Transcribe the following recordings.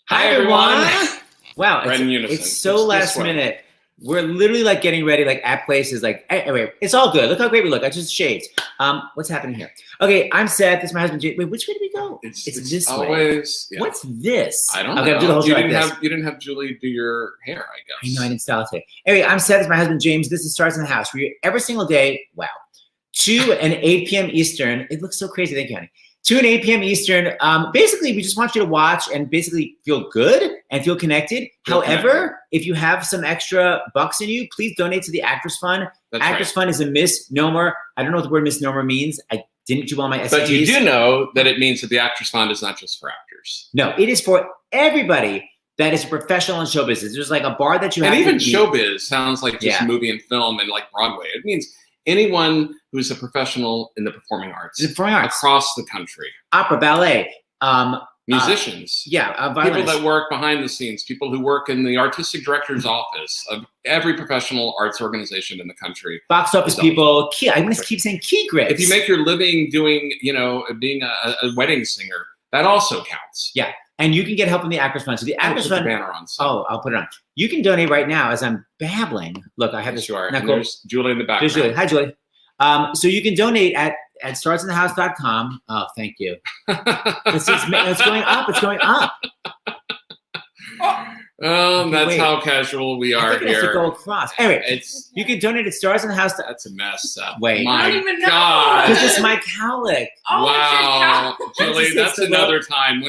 Hi, everyone. Wow, it's so last minute. We're literally like getting ready, like at places. Like anyway, it's all good. Look how great we look. I just shaved. What's happening here? Okay, I'm Seth. This is my husband. Wait, which way do we go? It's this always. way. Yeah. What's this? I don't know. Do the whole you didn't have Julie do your hair, I guess. I know I didn't style it today. Anyway, I'm Seth. This is my husband James. This is Starts in the House. We're every single day. Wow, 2 and 8 p.m. Eastern. It looks so crazy. Thank you, honey. 2 and 8 p.m. Eastern. Basically, we just want you to watch and basically feel good and feel connected. However, if you have some extra bucks in you, please donate to the Actors Fund. Actors Fund is a misnomer. I don't know what the word misnomer means. I didn't do well my SATs. But you do know that it means that the Actors Fund is not just for actors. No, it is for everybody that is a professional in show business. There's like a bar that you have. And even showbiz sounds like just movie and film and like Broadway. It means anyone who's a professional in the performing arts across the country. Opera, ballet, musicians. People that work behind the scenes, people who work in the artistic director's office of every professional arts organization in the country. Box office people. I'm going to keep saying key grids. If you make your living doing, being a wedding singer, that also counts. Yeah. And you can get help from the Actors Fund. So the Actors Fund. The banner on. I'll put it on. You can donate right now as I'm babbling. Look, I have this. You are. And there's Julie in the background. There's Julie. Hi, Julie. So you can donate at startsinthehouse.com. Oh, thank you. It's going up. It's going up. That's how casual we are I think it has to go across. Anyway, you can donate at startsinthehouse. That's a mess. Wait. My I don't even know. God. Because it's my cowlick. Wow. Julie, that's another time.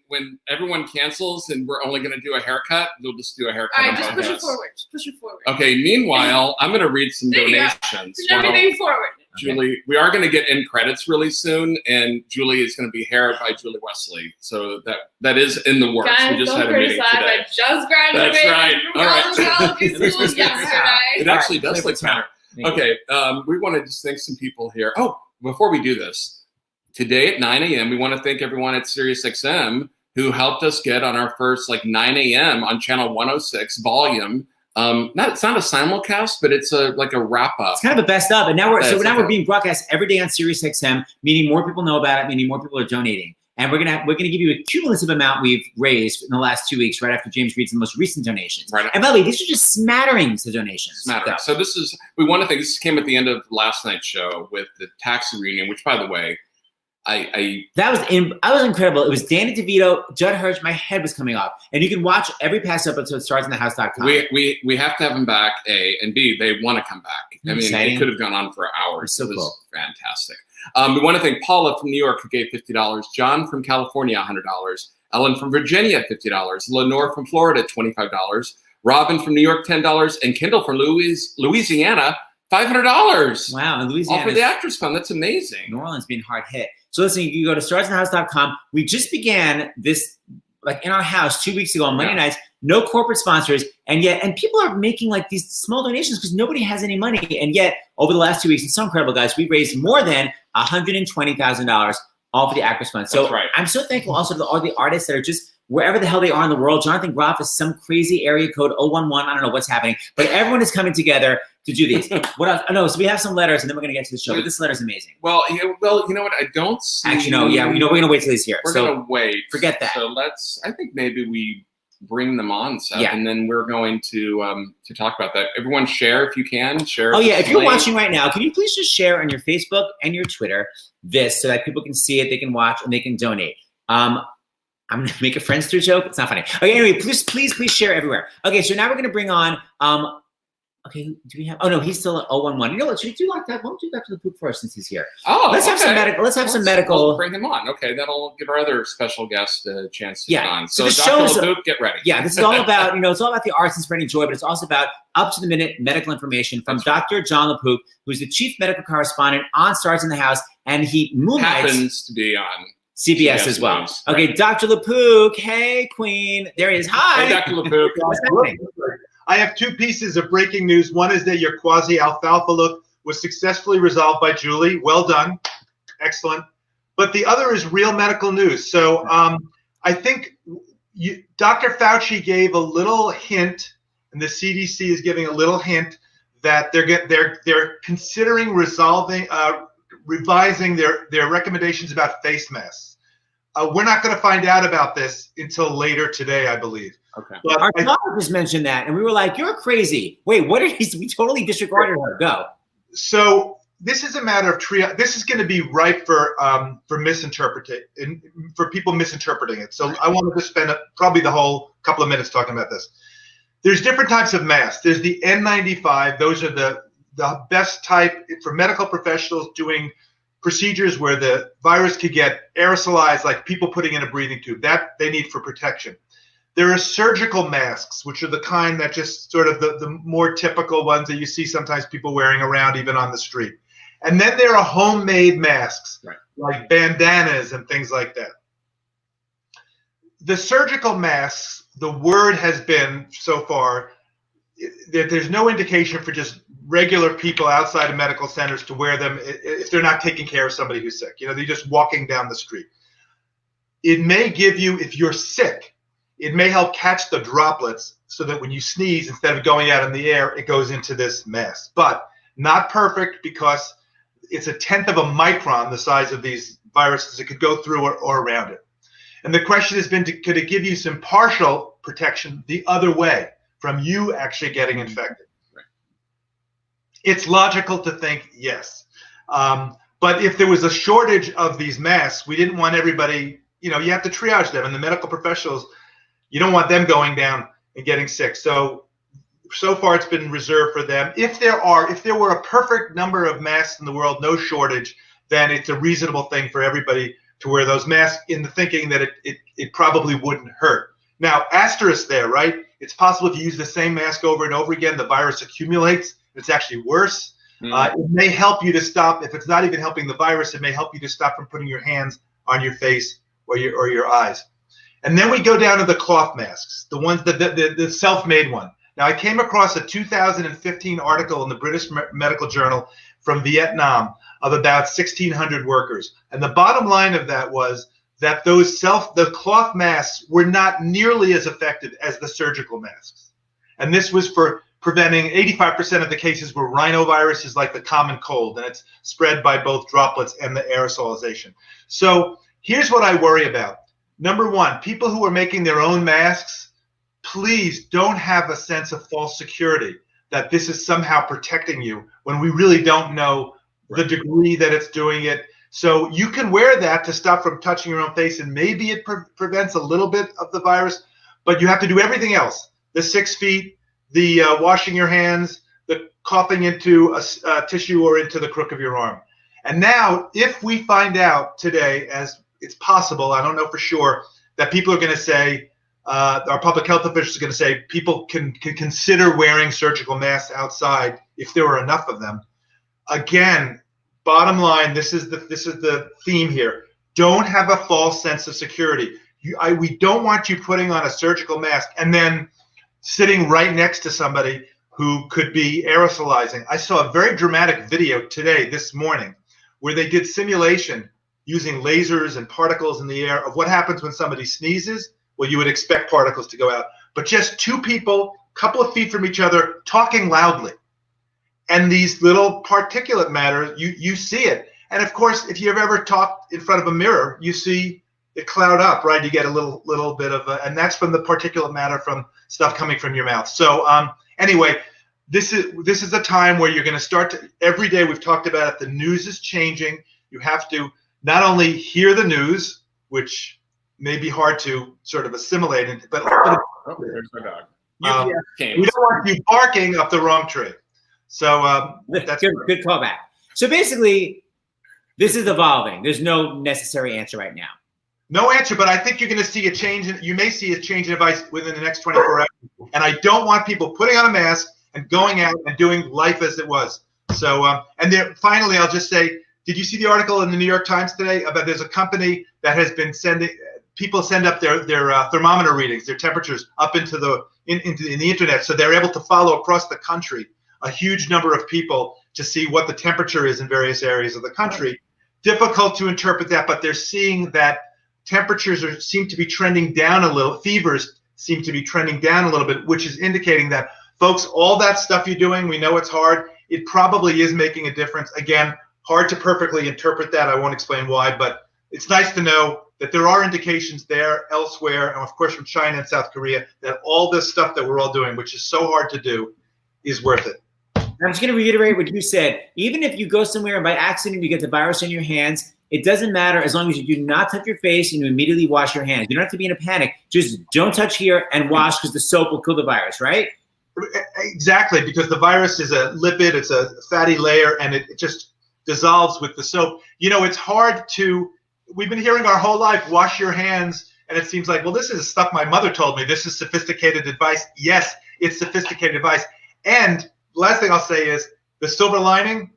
When everyone cancels and we're only going to do a haircut, we'll just do a haircut. All right, just push it forward. Just push it forward. Okay, meanwhile, I'm going to read some donations. Push everything forward. Julie, we are going to get in credits really soon, and Julie is going to be haired by Julie Wesley. So that is in the works. Guys, we just had a meeting today. I just graduated. That's right. All right. Yesterday. It actually does look better. Okay, we want to just thank some people here. Oh, before we do this, today at 9 a.m., we want to thank everyone at SiriusXM who helped us get on our first 9 a.m. on channel 106 volume. It's not a simulcast, but it's a wrap up. It's kind of a best of, and now we're being broadcast every day on SiriusXM, meaning more people know about it, meaning more people are donating, and we're gonna give you a cumulative amount we've raised in the last 2 weeks, right after James reads the most recent donations. Right. And by the way, these are just smatterings of donations. So we want to thank. This came at the end of last night's show with the taxi reunion, which, by the way, I was incredible. It was Danny DeVito, Judd Hirsch. My head was coming off. And you can watch every past episode at startsinthehouse.com. We have to have them back, A, and B, they want to come back. I mean, it could have gone on for hours. So it was cool. Fantastic. We want to thank Paula from New York who gave $50, John from California $100, Ellen from Virginia $50, Lenore from Florida $25, Robin from New York $10, and Kendall from Louisiana $500. Wow, and Louisiana. All for the Actors Fund. That's amazing. New Orleans being hard hit. So listen, you can go to startsinthehouse.com. We just began this in our house 2 weeks ago on Monday nights. No corporate sponsors, and people are making these small donations because nobody has any money. And yet, over the last 2 weeks, it's so incredible, guys. We've raised more than $120,000 all for the Actors Fund. So I'm so thankful also to all the artists that are just wherever the hell they are in the world. Jonathan Groff is some crazy area code 011. I don't know what's happening, but everyone is coming together to do these. What else? Oh, no, so we have some letters, and then we're going to get to the show. But this letter's amazing. Well, you know what? I don't see. Actually, no. Yeah, we're going to wait till he's here. We're going to wait. Forget that. So I think maybe we bring them on, Seth, and then we're going to talk about that. Everyone share if you can. Share. Oh, yeah. If you're watching right now, can you please just share on your Facebook and your Twitter this so that people can see it, they can watch, and they can donate. I'm going to make a Friendster joke. It's not funny. Okay, anyway, please share everywhere. Okay, so now we're going to bring on, okay, do we have, oh no, he's still at 011. You know what, should we do that? Why don't we do that to the poop first since he's here? Oh, let's have some medical. We'll bring him on. Okay, that'll give our other special guest a chance to get on. So Dr. LaPoop, get ready. Yeah, this is all about, it's all about the arts and spreading joy, but it's also about up-to-the-minute medical information from Dr. John LaPoop, who's the chief medical correspondent on Starts in the House, and he happens to be on CBS as well. News. Okay, Dr. LaPook. Hey, Queen. There he is. Hi. Hey, Dr. LaPook. I have 2 pieces of breaking news. One is that your quasi-alfalfa look was successfully resolved by Julie. Well done. Excellent. But the other is real medical news. So I think Dr. Fauci gave a little hint, and the CDC is giving a little hint that they're considering revising their recommendations about face masks. We're not going to find out about this until later today, I believe. Okay. But our daughter just mentioned that, and we were like, "You're crazy." Wait, what did he? We totally disregarded her. Go. So this is a matter of triage. This is going to be ripe for misinterpreting, for people misinterpreting it. So I wanted to spend probably the whole couple of minutes talking about this. There's different types of masks. There's the N95. Those are the best type for medical professionals doing procedures where the virus could get aerosolized, like people putting in a breathing tube. That they need for protection. There are surgical masks, which are the kind that just sort of the more typical ones that you see sometimes people wearing around even on the street. And then there are homemade masks, right, like bandanas and things like that. The surgical masks, the word has been so far that there's no indication for just regular people outside of medical centers to wear them if they're not taking care of somebody who's sick. You know, they're just walking down the street. It may give you, if you're sick, it may help catch the droplets so that when you sneeze, instead of going out in the air, it goes into this mask. But not perfect because it's 1/10 of a micron, the size of these viruses. It could go through or around it. And the question has been, could it give you some partial protection the other way from you actually getting infected? Right. It's logical to think yes. But if there was a shortage of these masks, we didn't want everybody, you know, you have to triage them. And the medical professionals, you don't want them going down and getting sick. So far it's been reserved for them. If there were a perfect number of masks in the world, no shortage, then it's a reasonable thing for everybody to wear those masks in the thinking that it probably wouldn't hurt. Now, asterisk there, right? It's possible if you use the same mask over and over again, the virus accumulates. It's actually worse. It may help you to stop. If it's not even helping the virus, it may help you to stop from putting your hands on your face or your eyes. And then we go down to the cloth masks, the ones the self-made one. Now, I came across a 2015 article in the British Medical Journal from Vietnam of about 1,600 workers. And the bottom line of that was that the cloth masks were not nearly as effective as the surgical masks. And this was for preventing 85% of the cases were rhinoviruses like the common cold, and it's spread by both droplets and the aerosolization. So here's what I worry about. Number one, people who are making their own masks, please don't have a sense of false security that this is somehow protecting you when we really don't know the degree that it's doing it. So you can wear that to stop from touching your own face, and maybe it prevents a little bit of the virus, but you have to do everything else. The 6 feet, the washing your hands, the coughing into a tissue or into the crook of your arm. And now, if we find out today, as it's possible, I don't know for sure, that people are going to say, our public health officials are going to say people can consider wearing surgical masks outside if there were enough of them. Again, bottom line, this is the theme here. Don't have a false sense of security. We don't want you putting on a surgical mask and then sitting right next to somebody who could be aerosolizing. I saw a very dramatic video this morning, where they did simulation using lasers and particles in the air of what happens when somebody sneezes. Well, you would expect particles to go out, but just two people, a couple of feet from each other, talking loudly. And these little particulate matter, you see it. And of course, if you've ever talked in front of a mirror, you see it cloud up, right? You get a little bit of and that's from the particulate matter from stuff coming from your mouth. So anyway, this is a time where you're going to start to, every day we've talked about it, the news is changing. You have to not only hear the news, which may be hard to sort of assimilate it, but there's my dog. We don't want you barking up the wrong tree. So that's good callback. So basically, this is evolving. There's no necessary answer right now. No answer, but I think you're going to see a change. You may see a change in advice within the next 24 hours. And I don't want people putting on a mask and going out and doing life as it was. So, and then finally, I'll just say, did you see the article in the New York Times today about there's a company that has been sending people send up their thermometer readings, their temperatures up into the internet, so they're able to follow across the country a huge number of people to see what the temperature is in various areas of the country. Difficult to interpret that, but they're seeing that temperatures seem to be trending down a little. Fevers seem to be trending down a little bit, which is indicating that, folks, all that stuff you're doing, we know it's hard. It probably is making a difference. Again, hard to perfectly interpret that. I won't explain why, but it's nice to know that there are indications there, elsewhere, and of course from China and South Korea, that all this stuff that we're all doing, which is so hard to do, is worth it. I'm just going to reiterate what you said. Even if you go somewhere and by accident you get the virus in your hands, it doesn't matter as long as you do not touch your face and you immediately wash your hands. You don't have to be in a panic. Just don't touch here and wash because the soap will kill the virus, right? Exactly, because the virus is a lipid, it's a fatty layer, and it just dissolves with the soap. You know, it's hard to, we've been hearing our whole life, wash your hands, and it seems like, well, this is stuff my mother told me. This is sophisticated advice. Yes, it's sophisticated advice. And the last thing I'll say is the silver lining,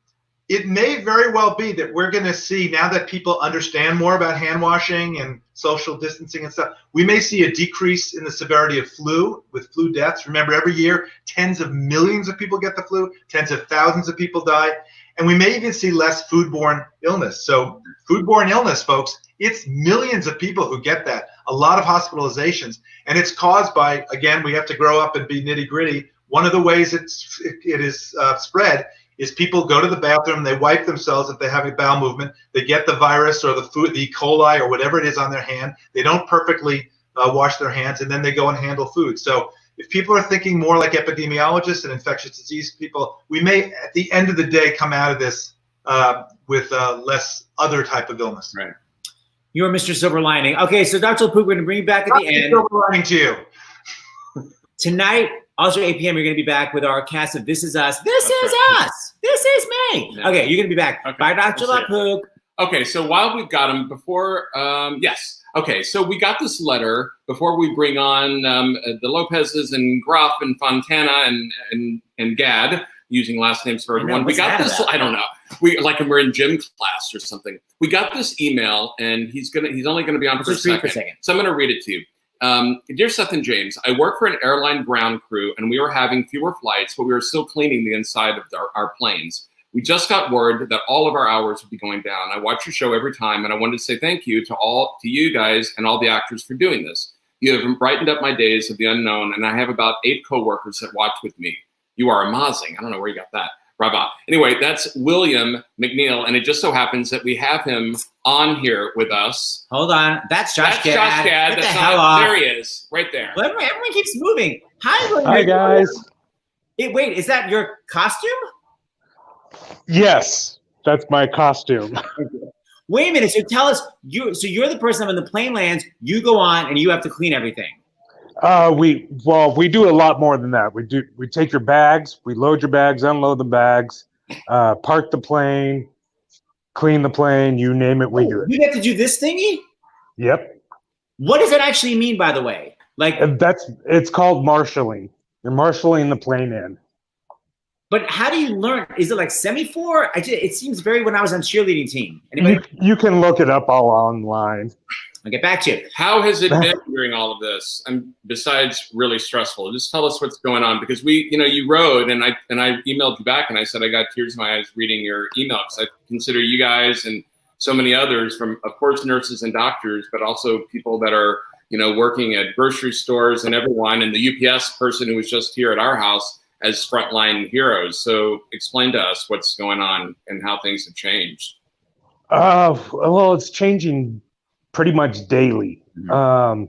it may very well be that we're going to see, now that people understand more about hand washing and social distancing and stuff, we may see a decrease in the severity of flu, with flu deaths. Remember, every year, tens of millions of people get the flu, tens of thousands of people die, and we may even see less foodborne illness. So foodborne illness, folks, it's millions of people who get that, a lot of hospitalizations, and it's caused by, again, we have to grow up and be nitty-gritty. One of the ways it is spread is people go to the bathroom, they wipe themselves if they have a bowel movement, they get the virus or the food, the E. coli or whatever it is on their hand, they don't perfectly wash their hands, and then they go and handle food. So if people are thinking more like epidemiologists and infectious disease people, we may, at the end of the day, come out of this with less other type of illness. Right. You're Mr. Silver Lining. Okay, so Dr. LaPook, we're going to bring you back at the end. Silver lining to you. Tonight, also 8 p.m., you're going to be back with our cast of This Is Us. This is us. This is me. Yeah. Okay, you're going to be back. Okay. Bye, Dr. LaPook. Okay, so while we've got him, before, yes. Okay, so we got this letter before we bring on the Lopez's and Groff and Fontana and Gad, using last names for everyone. We got this. I don't know. We're in gym class or something. We got this email, and he's only gonna be on for a second. So I'm gonna read it to you. Dear Seth and James, I work for an airline ground crew, and we were having fewer flights, but we were still cleaning the inside of our planes. We just got word that all of our hours would be going down. I watch your show every time, and I wanted to say thank you to you guys and all the actors for doing this. You have brightened up my days of the unknown, and I have about 8 coworkers that watch with me. You are amazing. I don't know where you got that. Bravo. Anyway, that's William McNeil, and it just so happens that we have him on here with us. Hold on. That's Josh Gad. Josh Gad. Get the hell off. There he is, right there. Well, everyone keeps moving. Hi, William. Hi, guys. Wait, is that your costume? Yes, that's my costume. Wait a minute. So tell us, you're the person when the plane lands, you go on and you have to clean everything. We do a lot more than that. We take your bags, we load your bags, unload the bags, park the plane, clean the plane, you name it, we do it. You get to do this thingy? Yep. What does it actually mean, by the way? It's called marshalling. You're marshalling the plane in. But how do you learn? Is it like semaphore? It seems very when I was on cheerleading team. You can look it up all online. I'll get back to you. How has it been during all of this? And besides really stressful, just tell us what's going on, because you wrote and I emailed you back and I said I got tears in my eyes reading your email, because I consider you guys and so many others, from of course nurses and doctors, but also people that are working at grocery stores and everyone, and the UPS person who was just here at our house, as frontline heroes. So explain to us what's going on and how things have changed. Well, it's changing pretty much daily. Mm-hmm.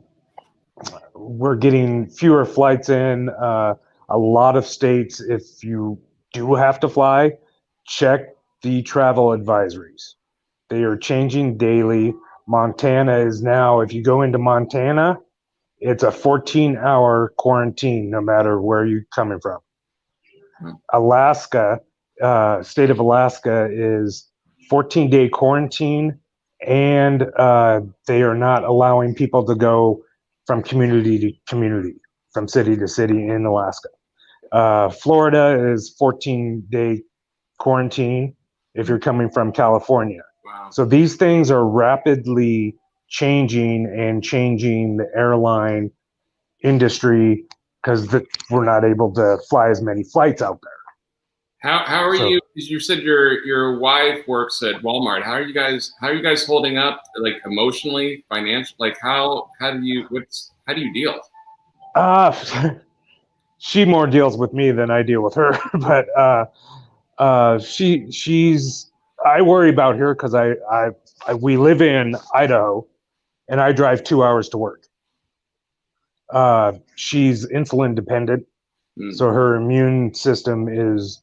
We're getting fewer flights in. A lot of states, if you do have to fly, check the travel advisories. They are changing daily. Montana is now, if you go into Montana, it's a 14-hour quarantine no matter where you're coming from. Alaska, state of Alaska is 14-day quarantine, and they are not allowing people to go from community to community, from city to city in Alaska. Florida is 14-day quarantine if you're coming from California. Wow. So these things are rapidly changing the airline industry, because we're not able to fly as many flights out there. How are you? You said your wife works at Walmart. How are you guys holding up, like emotionally, financially? Like how do you deal? She more deals with me than I deal with her, but she's I worry about her because we live in Idaho, and I drive 2 hours to work. She's insulin dependent, so her immune system is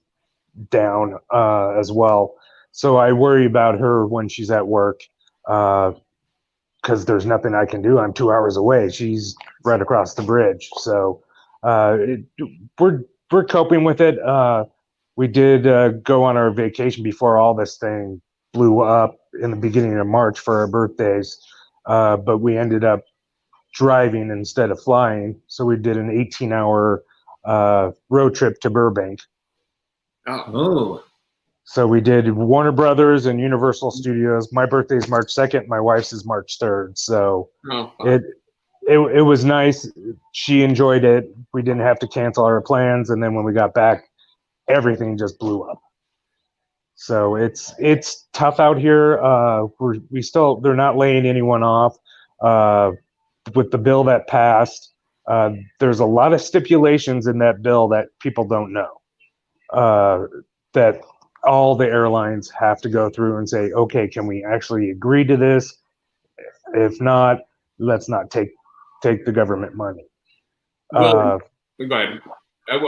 down as well. So I worry about her when she's at work because there's nothing I can do. I'm 2 hours away. She's right across the bridge. So we're coping with it. We did go on our vacation before all this thing blew up in the beginning of March for our birthdays, but we ended up driving instead of flying. So we did an 18-hour road trip to Burbank. Oh. So we did Warner Brothers and Universal Studios. My birthday is March 2nd. My wife's is March 3rd. So it was nice. She enjoyed it. We didn't have to cancel our plans. And then when we got back, everything just blew up. So it's tough out here. They're not laying anyone off. With the bill that passed, there's a lot of stipulations in that bill that people don't know. That all the airlines have to go through and say, okay, can we actually agree to this? If not, let's not take the government money. Go ahead. I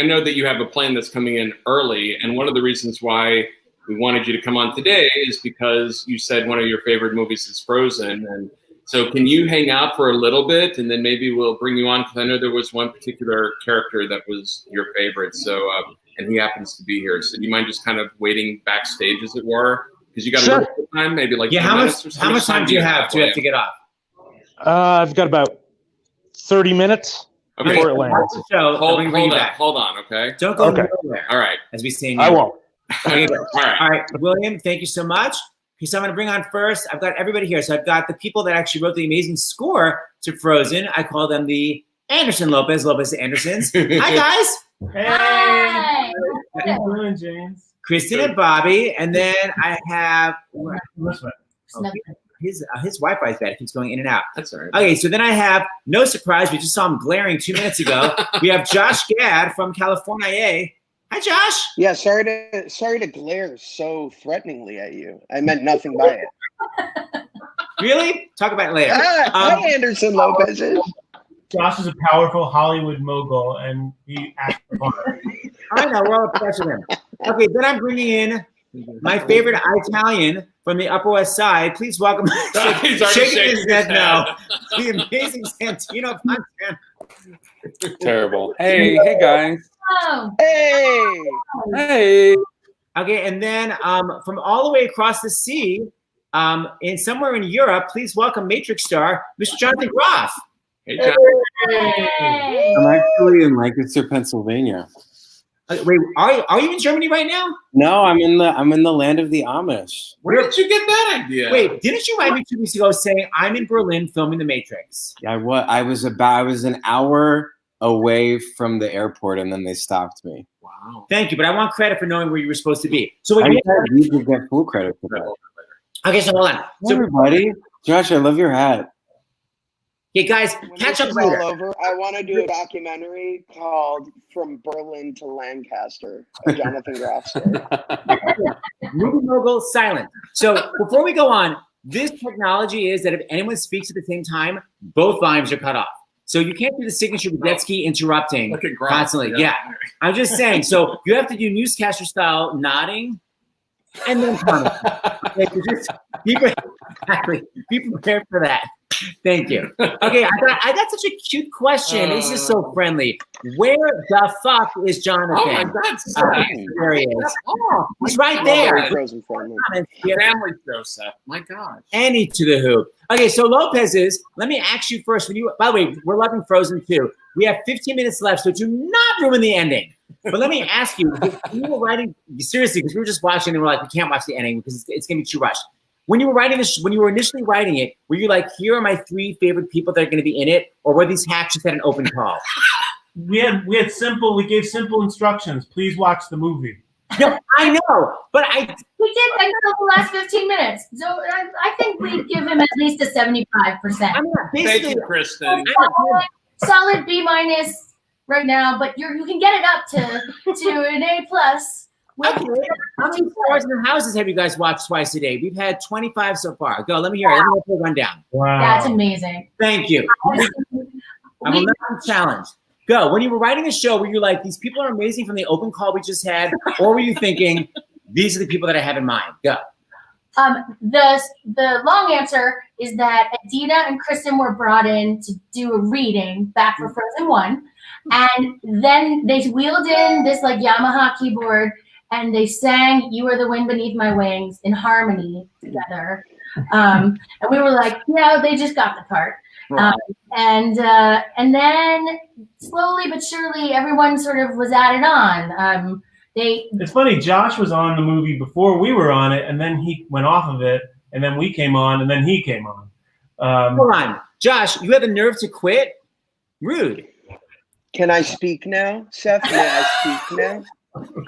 know that you have a plan that's coming in early, and one of the reasons why we wanted you to come on today is because you said one of your favorite movies is Frozen, and so can you hang out for a little bit, and then maybe we'll bring you on, because I know there was one particular character that was your favorite, so and he happens to be here. So do you mind just kind of waiting backstage, as it were? Because you got a little bit of time, maybe like 10 minutes or so. How much time do you have to get off? I've got about 30 minutes before it lands. Hold on, okay? Don't go nowhere. All right. As we say I won't. All right, William, thank you so much. So I'm going to bring on first, I've got everybody here. So I've got the people that actually wrote the amazing score to Frozen. I call them the Anderson-Lopez Andersons. Hi, guys. Hey. Hi. How you doing, James? Kristen and Bobby. And then I have his Wi-Fi is bad. It keeps going in and out. That's all right. Okay, so then I have, no surprise, we just saw him glaring 2 minutes ago. We have Josh Gad from California. Hi, Josh. Yeah, sorry to glare so threateningly at you. I meant nothing by it. Really? Talk about it later. Hi, Anderson-Lopez. Josh is a powerful Hollywood mogul, and he acts fun. I know, we're all obsessed with him. Okay, then I'm bringing in my favorite Italian from the Upper West Side. Please welcome, shaking his head now, the amazing Santino Fontana. Terrible. Hey guys. Oh. Hey. Okay, and then from all the way across the sea, in somewhere in Europe, please welcome Matrix star, Mr. Jonathan Groff. Hey, John. Hey. I'm actually in Lancaster, Pennsylvania. Wait, are you in Germany right now? No, I'm in the land of the Amish. Where did you get that idea? Wait, didn't you write me 2 weeks ago saying I'm in Berlin filming The Matrix? Yeah, I was an hour away from the airport, and then they stopped me. Wow. Thank you, but I want credit for knowing where you were supposed to be. So I need to get full credit for that. Okay, so hold on. Hey, So everybody, Josh, I love your hat. hey guys, When catch this up is later. all over, I want to do a documentary called From Berlin to Lancaster, a Jonathan Groff story. Movie mogul silent. So before we go on, this technology is that if anyone speaks at the same time, both volumes are cut off. So you can't do the signature Rudetsky interrupting Look at Groff. constantly. Yeah. I'm just saying. So you have to do newscaster style nodding and then comment. Okay, so just be prepared for that. Thank you. Okay, I got such a cute question. This is so friendly. Where the fuck is Jonathan? Oh my God, there he is. Oh, he's right there. Frozen for me. family show, Seth. My gosh. Any to the hoop. Okay, so Lopez's, let me ask you first. By the way, we're loving Frozen too. We have 15 minutes left, so do not ruin the ending. But let me ask you, if you were writing, seriously, because we were just watching and we're like, we can't watch the ending because it's going to be too rushed. When you were writing this, when you were initially writing it, were you like, here are my 3 favorite people that are going to be in it? Or were these hacks just at an open call? We gave simple instructions. Please watch the movie. No, I know, but We did until the last 15 minutes. So I think we'd give him at least a 75%. I'm not Thank basically. you, Kristen. Solid B- right now, but you can get it up to an A+. Okay. How many Stars in the Houses have you guys watched twice a day? We've had 25 so far. Go, let me hear it. Let me go run down. Wow. That's amazing. Thank you. I will not be challenged. Go. When you were writing the show, were you like, these people are amazing from the open call we just had? Or were you thinking, these are the people that I have in mind? Go. The long answer is that Adina and Kristen were brought in to do a reading back for Frozen 1. And then they wheeled in this like Yamaha keyboard and they sang You Are the Wind Beneath My Wings in harmony together. And we were like, yeah, they just got the part. And then slowly but surely everyone sort of was added on. It's funny, Josh was on the movie before we were on it, and then he went off of it, and then we came on, and then he came on. Hold on. Josh, you have the nerve to quit? Rude. Can I speak now, Seth? May I speak now?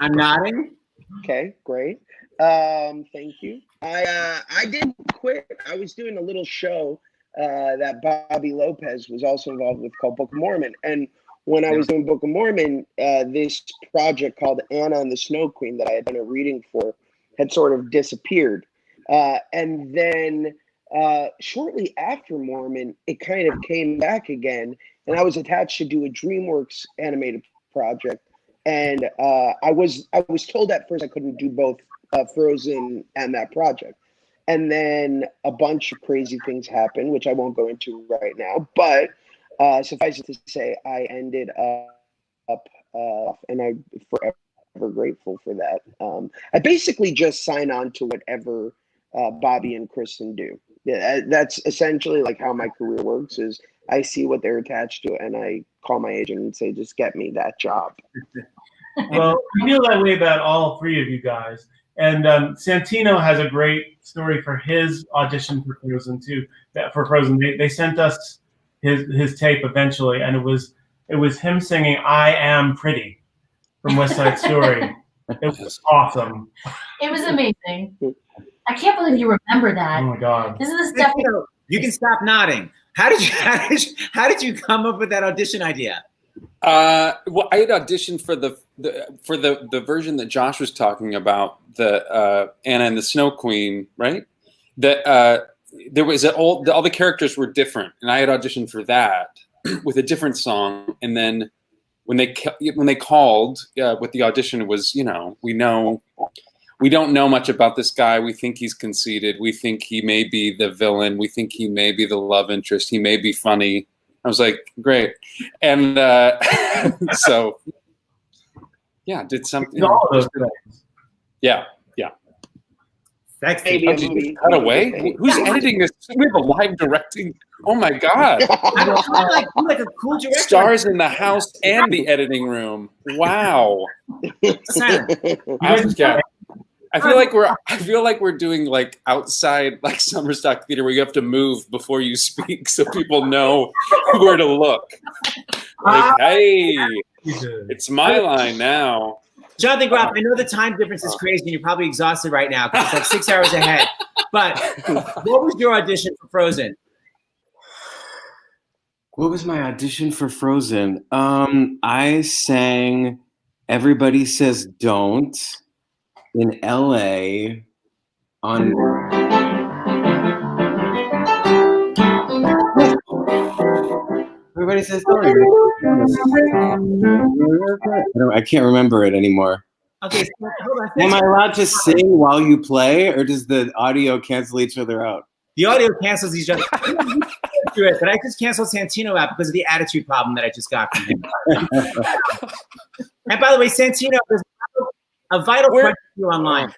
I'm nodding. Okay, great. Thank you. I didn't quit. I was doing a little show that Bobby Lopez was also involved with called Book of Mormon. And when I was doing Book of Mormon, this project called Anna and the Snow Queen that I had done a reading for had sort of disappeared. And then shortly after Mormon, it kind of came back again. And I was attached to do a DreamWorks animated project. And I was told at first I couldn't do both Frozen and that project. And then a bunch of crazy things happened, which I won't go into right now. But suffice it to say, I ended up and I'm forever grateful for that. I basically just sign on to whatever Bobby and Kristen do. Yeah, that's essentially like how my career works is I see what they're attached to and I call my agent and say, just get me that job. Well, I feel that way about all three of you guys. And Santino has a great story for his audition for Frozen too. For Frozen, they sent us his tape eventually, and it was him singing "I Am Pretty" from West Side Story. It was awesome. It was amazing. I can't believe you remember that. Oh my God! This is the stuff. You can stop nodding. How did you come up with that audition idea? Well, I had auditioned for the version that Josh was talking about, the Anna and the Snow Queen, right? That there was all the characters were different, and I had auditioned for that with a different song. And then when they called with the audition, it was, we don't know much about this guy. We think he's conceited. We think he may be the villain. We think he may be the love interest. He may be funny. I was like, great. And so, yeah, did something. All of those things. Yeah. That's cut away. Who's editing this? We have a live directing. Oh my God! I'm like a cool director. Stars in the house and the editing room. Wow. I feel like we're doing like outside like summer stock theater where you have to move before you speak so people know where to look. Like, hey, it's my line now. Jonathan Groff, I know the time difference is crazy and you're probably exhausted right now because it's like 6 hours ahead. But what was your audition for Frozen? What was my audition for Frozen? I sang Everybody Says Don't in LA on Everybody Says Don't. I can't remember it anymore. Okay, so hold on. Am I allowed to sing while you play, or does the audio cancel each other out? The audio cancels each other. But I just canceled Santino out because of the attitude problem that I just got from him. And by the way, Santino, there's a vital question for you online.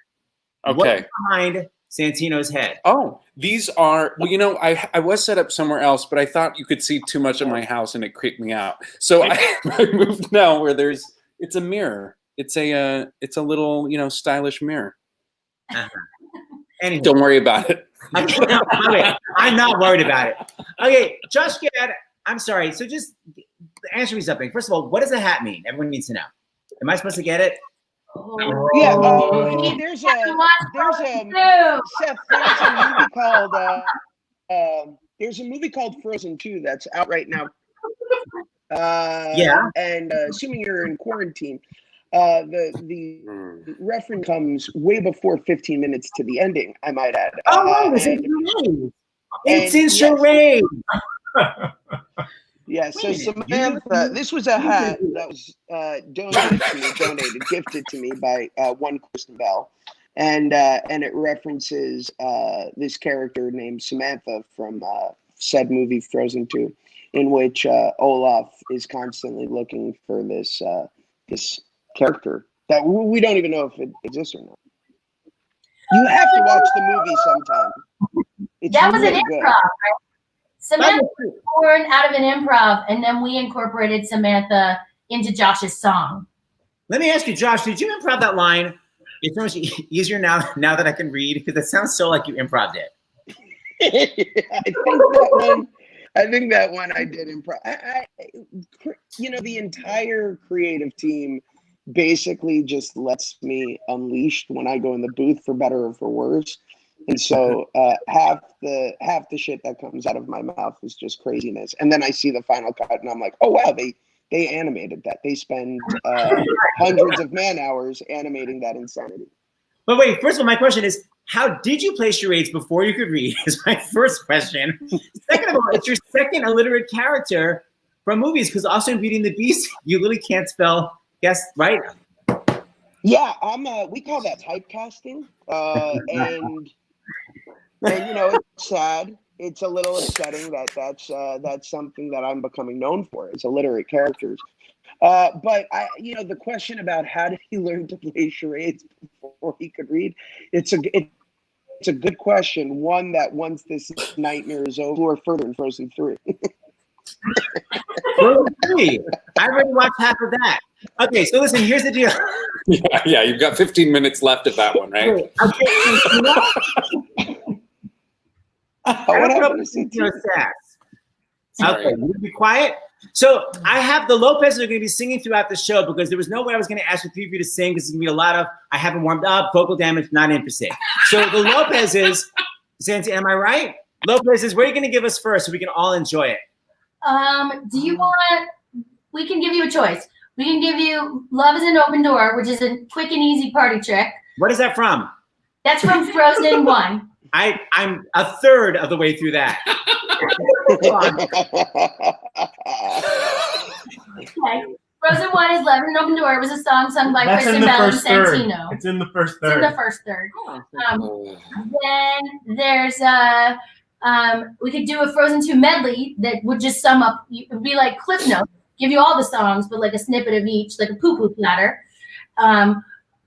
Okay. What's behind Santino's head? Oh, these are, well, I was set up somewhere else, but I thought you could see too much of my house and it creeped me out. So I moved now where it's a mirror. It's a little, stylish mirror. Uh-huh. Anyway. Don't worry about it. Okay, I'm not worried about it. Okay, Josh Gad, I'm sorry. So just answer me something. First of all, what does a hat mean? Everyone needs to know. Am I supposed to get it? Yeah, there's a movie called Frozen 2 that's out right now. Yeah. And assuming you're in quarantine, The reference comes way before 15 minutes to the ending, I might add. It's in charade. Yeah, so Samantha, this was a hat that was gifted to me by one Kristen Bell, and it references this character named Samantha from said movie Frozen 2, in which Olaf is constantly looking for this character that we don't even know if it exists or not. You have to watch the movie sometime. That was an improv, right? Samantha was born out of an improv, and then we incorporated Samantha into Josh's song. Let me ask you, Josh, did you improv that line? It's so much easier now that I can read, because it sounds so like you improv'd it. I think that one I did improv. The entire creative team basically just lets me unleashed when I go in the booth, for better or for worse. And so half the shit that comes out of my mouth is just craziness. And then I see the final cut and I'm like, oh wow, they animated that. They spend hundreds of man hours animating that insanity. But wait, first of all, my question is, how did you play charades before you could read? Is my first question. Second of all, it's your second illiterate character from movies, because also in Beauty and the Beast, you literally can't spell guess, right? Yeah, we call that typecasting. And it's sad. It's a little upsetting that's something that I'm becoming known for, is illiterate characters. But the question about how did he learn to play charades before he could read, it's a good question. One that once this nightmare is over, or further in Frozen 3. Frozen 3. I already watched half of that. Okay, so listen, here's the deal. Yeah, you've got 15 minutes left of that one, right? Okay, you be quiet. So I have the Lopez's are going to be singing throughout the show, because there was no way I was going to ask the three of you to sing, because it's going to be a lot of, I haven't warmed up, vocal damage, not interested. So the Lopez's, Santi, am I right? Lopez's, what are you going to give us first so we can all enjoy it? Do you want, we can give you a choice. We can give you Love is an Open Door, which is a quick and easy party trick. What is that from? That's from Frozen 1. I'm a third of the way through that. Okay. Frozen 1 is Love is an Open Door. It was a song sung by Kristen Bell and Santino. It's in the first third. It's in the first third. Then there's we could do a Frozen 2 medley that would just sum up. It would be like Cliff Notes, give you all the songs, but like a snippet of each, like a poo-poo platter.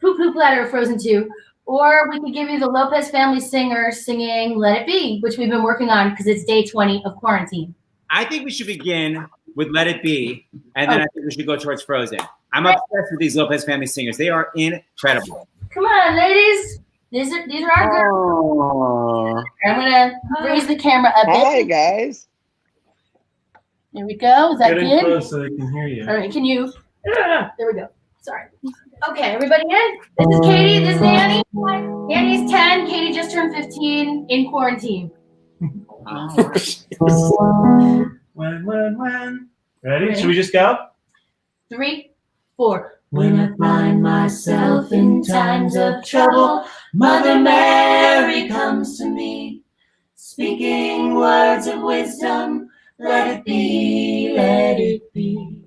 Poo-poo platter of Frozen 2. Or we could give you the Lopez family singer singing Let It Be, which we've been working on because it's day 20 of quarantine. I think we should begin with Let It Be, and then I think we should go towards Frozen. I'm obsessed with these Lopez family singers. They are incredible. Come on, ladies. These are our girls. I'm going to raise the camera a bit. Hi, guys. There we go. Is that good? Get in close so they can hear you. All right, can you? There we go. Sorry. Okay, everybody in? This is Katie. This is Annie. Annie's 10. Katie just turned 15 in quarantine. When. Ready? Should we just go? 3, 4. When I find myself in times of trouble, Mother Mary comes to me, speaking words of wisdom. Let it be, let it be.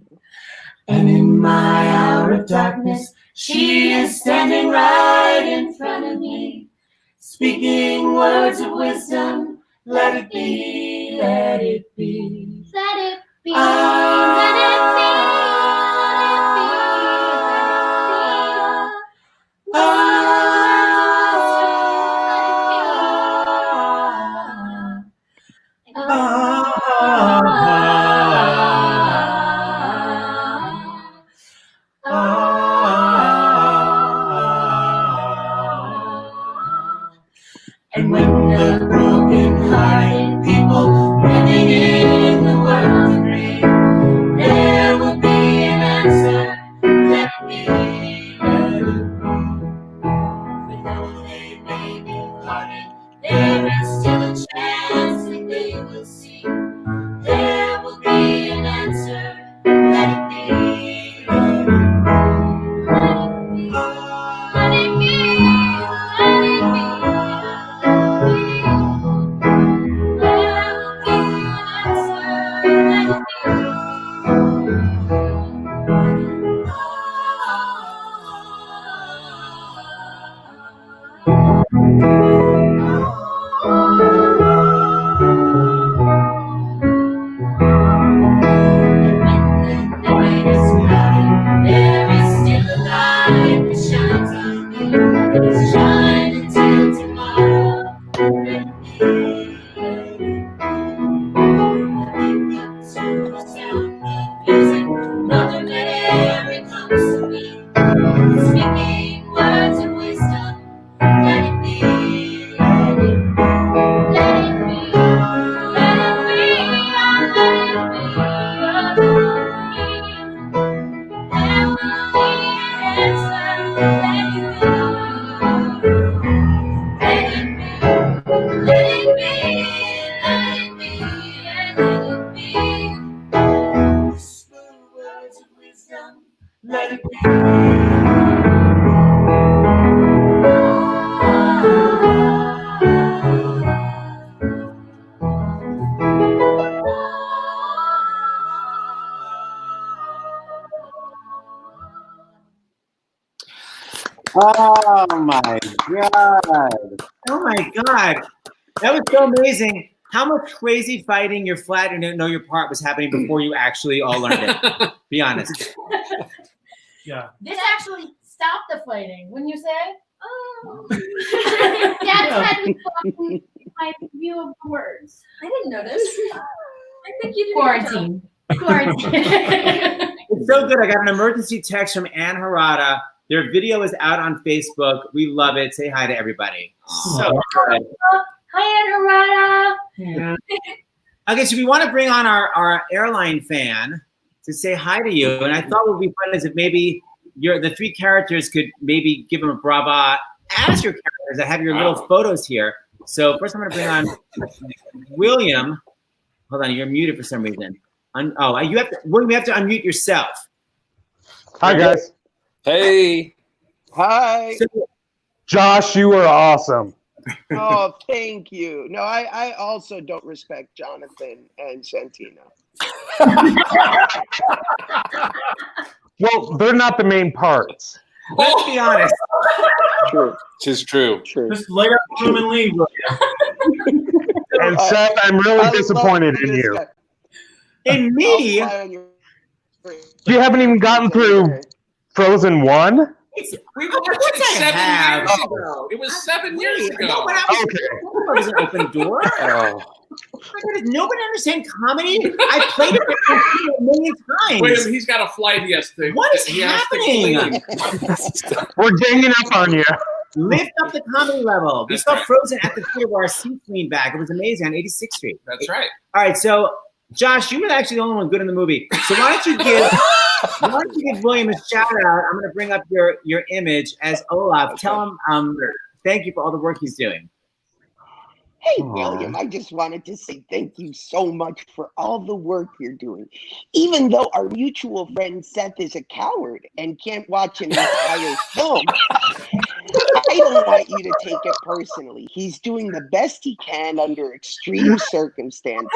And in my hour of darkness, she is standing right in front of me, speaking words of wisdom. Let it be, let it be. Let it be, let it be. And when the broken-hearted people living in the world agree, there will be an answer. Let it be, let it be. For though they may be parted, there is still a chance that they will see. There will be an answer. Let it be, let it be. Oh my god! Oh my god, that was so amazing. How much crazy fighting your flat and didn't know your part was happening before you actually all learned it? Be honest. Yeah. This actually stopped the fighting, wouldn't you say? Oh. Dad had me blocking my view of the words. I didn't notice. I think you did. Quarantine. It's so good. I got an emergency text from Ann Harada. Their video is out on Facebook. We love it. Say hi to everybody. So good. Hi, Andréa. Yeah. Okay, so we want to bring on our airline fan to say hi to you. And I thought what would be fun is if maybe the three characters could maybe give them a brava as your characters. I have your little photos here. So first I'm going to bring on William. Hold on, you're muted for some reason. William, you have to unmute yourself. Hi, guys. Hey. Hi. So, Josh, you are awesome. Oh, thank you. No, I also don't respect Jonathan and Santino. Well, they're not the main parts. let's be honest. True. Tis true. True. Just lay up the room and leave. And Seth, I'm really disappointed in you. In me, You haven't even gotten through Frozen 1? We watched it 7 years ago. It was 7 years ago. No, when I was an open door. Oh. Nobody understand comedy. I played it a million times. Wait, he's got a flight he has to. What is happening? We're ganging up on you. Lift up the comedy level. We saw Frozen at the theater where our seats leaned back. It was amazing on 86th Street. That's right. All right, so Josh, you were actually the only one good in the movie. So why don't you give William a shout out? I'm going to bring up your image as Olaf. Tell him thank you for all the work he's doing. Hey, William, I just wanted to say thank you so much for all the work you're doing. Even though our mutual friend Seth is a coward and can't watch an entire film, I don't want you to take it personally. He's doing the best he can under extreme circumstances.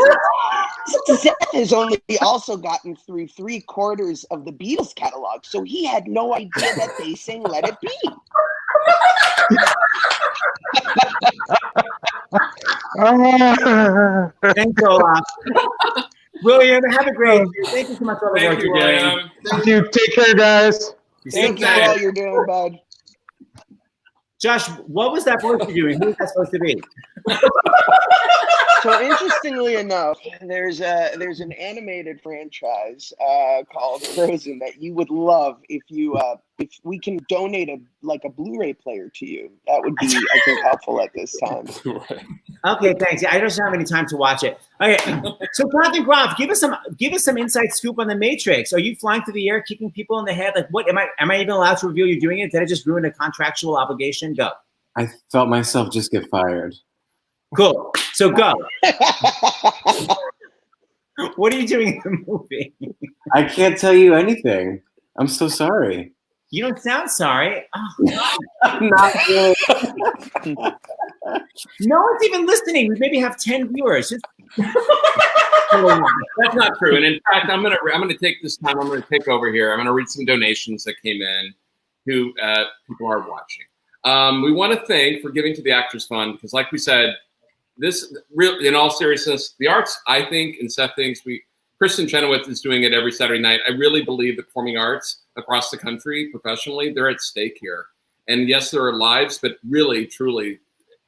Seth has only also gotten through 3/4 of the Beatles catalog, so he had no idea that they sang Let It Be. Thanks, Olaf. William, have a great day. Thank you so much for all the work you're doing. Thank you. Take care, guys. Thank you for all you're doing, bud. Josh, what was that supposed to be doing? Who was that supposed to be? So interestingly enough, there's an animated franchise called Frozen that you would love if we can donate a Blu-ray player to you. That would be, I think, helpful at this time. Okay, thanks. I don't have any time to watch it. Okay, so Jonathan Groff, give us some inside scoop on the Matrix. Are you flying through the air, kicking people in the head? Like, what am I even allowed to reveal you're doing it? Did I just ruin a contractual obligation? Go. I felt myself just get fired. Cool. So go. What are you doing in the movie? I can't tell you anything. I'm so sorry. You don't sound sorry. Oh. I'm not really. No one's even listening. We maybe have 10 viewers. That's not true. And in fact, I'm gonna take this time. I'm gonna take over here. I'm gonna read some donations that came in. Who people are watching. We want to thank for giving to the Actors Fund because, like we said, this real in all seriousness, the arts. I think, and Seth thinks Kristen Chenoweth is doing it every Saturday night. I really believe the performing arts across the country, professionally, they're at stake here. And yes, there are lives, but really, truly,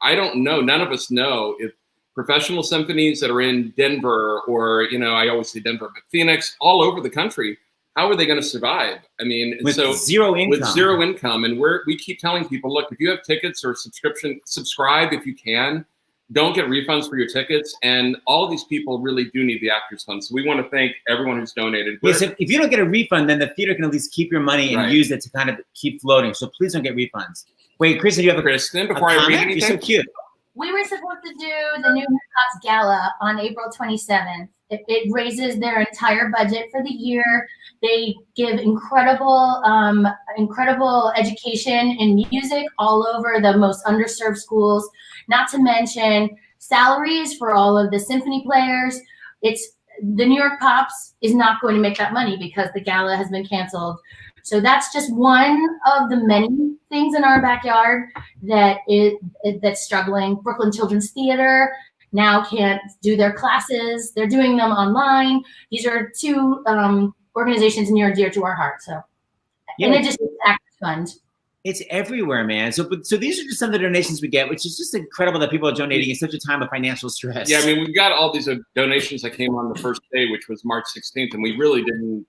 I don't know. None of us know if professional symphonies that are in Denver or, I always say Denver, but Phoenix, all over the country, how are they going to survive? I mean, with zero income. With zero income. And we keep telling people, look, if you have tickets or subscribe if you can. Don't get refunds for your tickets. And all of these people really do need the Actors Fund. So we want to thank everyone who's donated. Yes, if you don't get a refund, then the theater can at least keep your money and use it to kind of keep floating. So please don't get refunds. Wait, Kristen, you have Kristen, before I read anything? You're so cute. We were supposed to do the New Cops Gala on April 27th. It raises their entire budget for the year. They give incredible education in music all over the most underserved schools. Not to mention salaries for all of the symphony players. The New York Pops is not going to make that money because the gala has been canceled. So that's just one of the many things in our backyard that's struggling. Brooklyn Children's Theater now can't do their classes. They're doing them online. These are two organizations near and dear to our heart. So, in addition to Actors Fund. It's everywhere, man. So these are just some of the donations we get, which is just incredible that people are donating in such a time of financial stress. Yeah, I mean, we got all these donations that came on the first day, which was March 16th, and we really didn't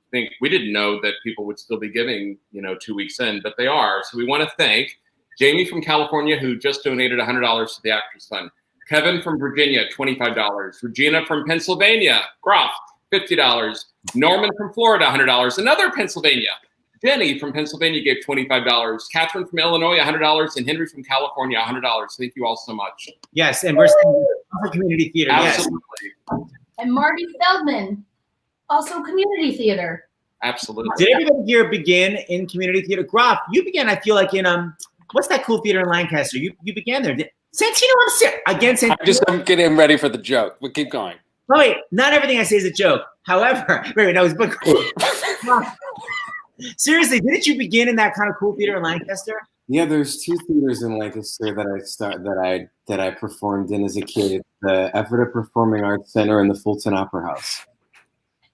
know that people would still be giving, 2 weeks in, but they are. So we want to thank Jamie from California, who just donated $100 to the Actors Fund. Kevin from Virginia, $25. Regina from Pennsylvania, Groff, $50. Norman from Florida, $100. Another Pennsylvania. Jenny from Pennsylvania gave $25. Catherine from Illinois, $100. And Henry from California, $100. Thank you all so much. Yes, and we're saying for community theater. Absolutely. Yes. And Marty Feldman, also community theater. Absolutely. Did everybody here begin in community theater? Groff, you began, I feel like, in what's that cool theater in Lancaster? You began there. Santino, again, Santino. I'm getting ready for the joke. We'll keep going. Oh, wait, not everything I say is a joke. However, no, it's but seriously, didn't you begin in that kind of cool theater in Lancaster? Yeah, there's two theaters in Lancaster that I performed in as a kid: the Ephrata Performing Arts Center and the Fulton Opera House.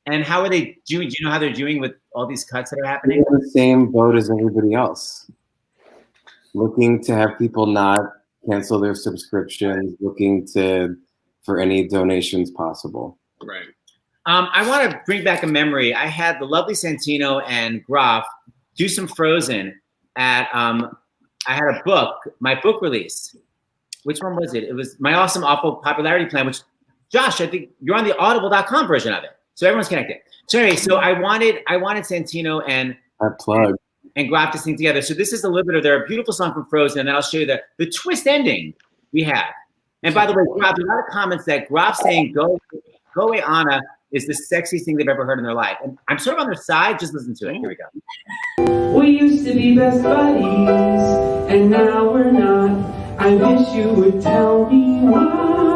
And how are they doing? Do you know how they're doing with all these cuts that are happening? They're in the same boat as everybody else, looking to have people not cancel their subscriptions, looking for any donations possible. Right. I want to bring back a memory. I had the lovely Santino and Groff do some Frozen at, I had a book, my book release. Which one was it? It was My Awesome Awful Popularity Plan, which, Josh, I think you're on the audible.com version of it. So everyone's connected. So anyway, so I wanted Santino and Groff to sing together. So this is a little bit of their beautiful song from Frozen, and then I'll show you the twist ending we have. And by the way, Groff, there's a lot of comments that Groff saying Go Away Anna is the sexiest thing they've ever heard in their life. And I'm sort of on their side. Just listen to it. Here we go. We used to be best buddies, and now we're not. I wish you would tell me why.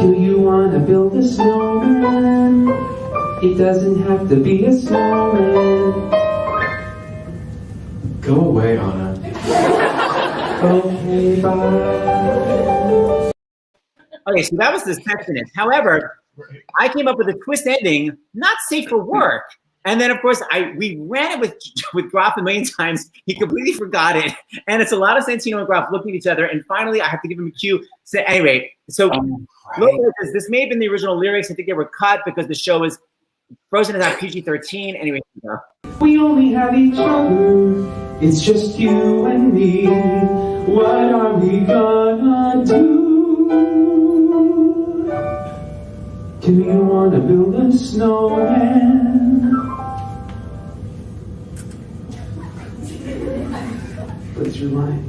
Do you want to build a snowman? It doesn't have to be a snowman. Go away, Anna. Okay, bye. Okay, so that was the sexiness. However, I came up with a twist ending, not safe for work. And then, of course, we ran it with Groff a million times. He completely forgot it. And it's a lot of Santino and Groff looking at each other. And finally, I have to give him a cue. So anyway, this may have been the original lyrics. I think they were cut because the show is Frozen is not PG-13. Anyway. We only have each other. It's just you and me. What are we gonna do? Do you want to build a snowman? What's your line?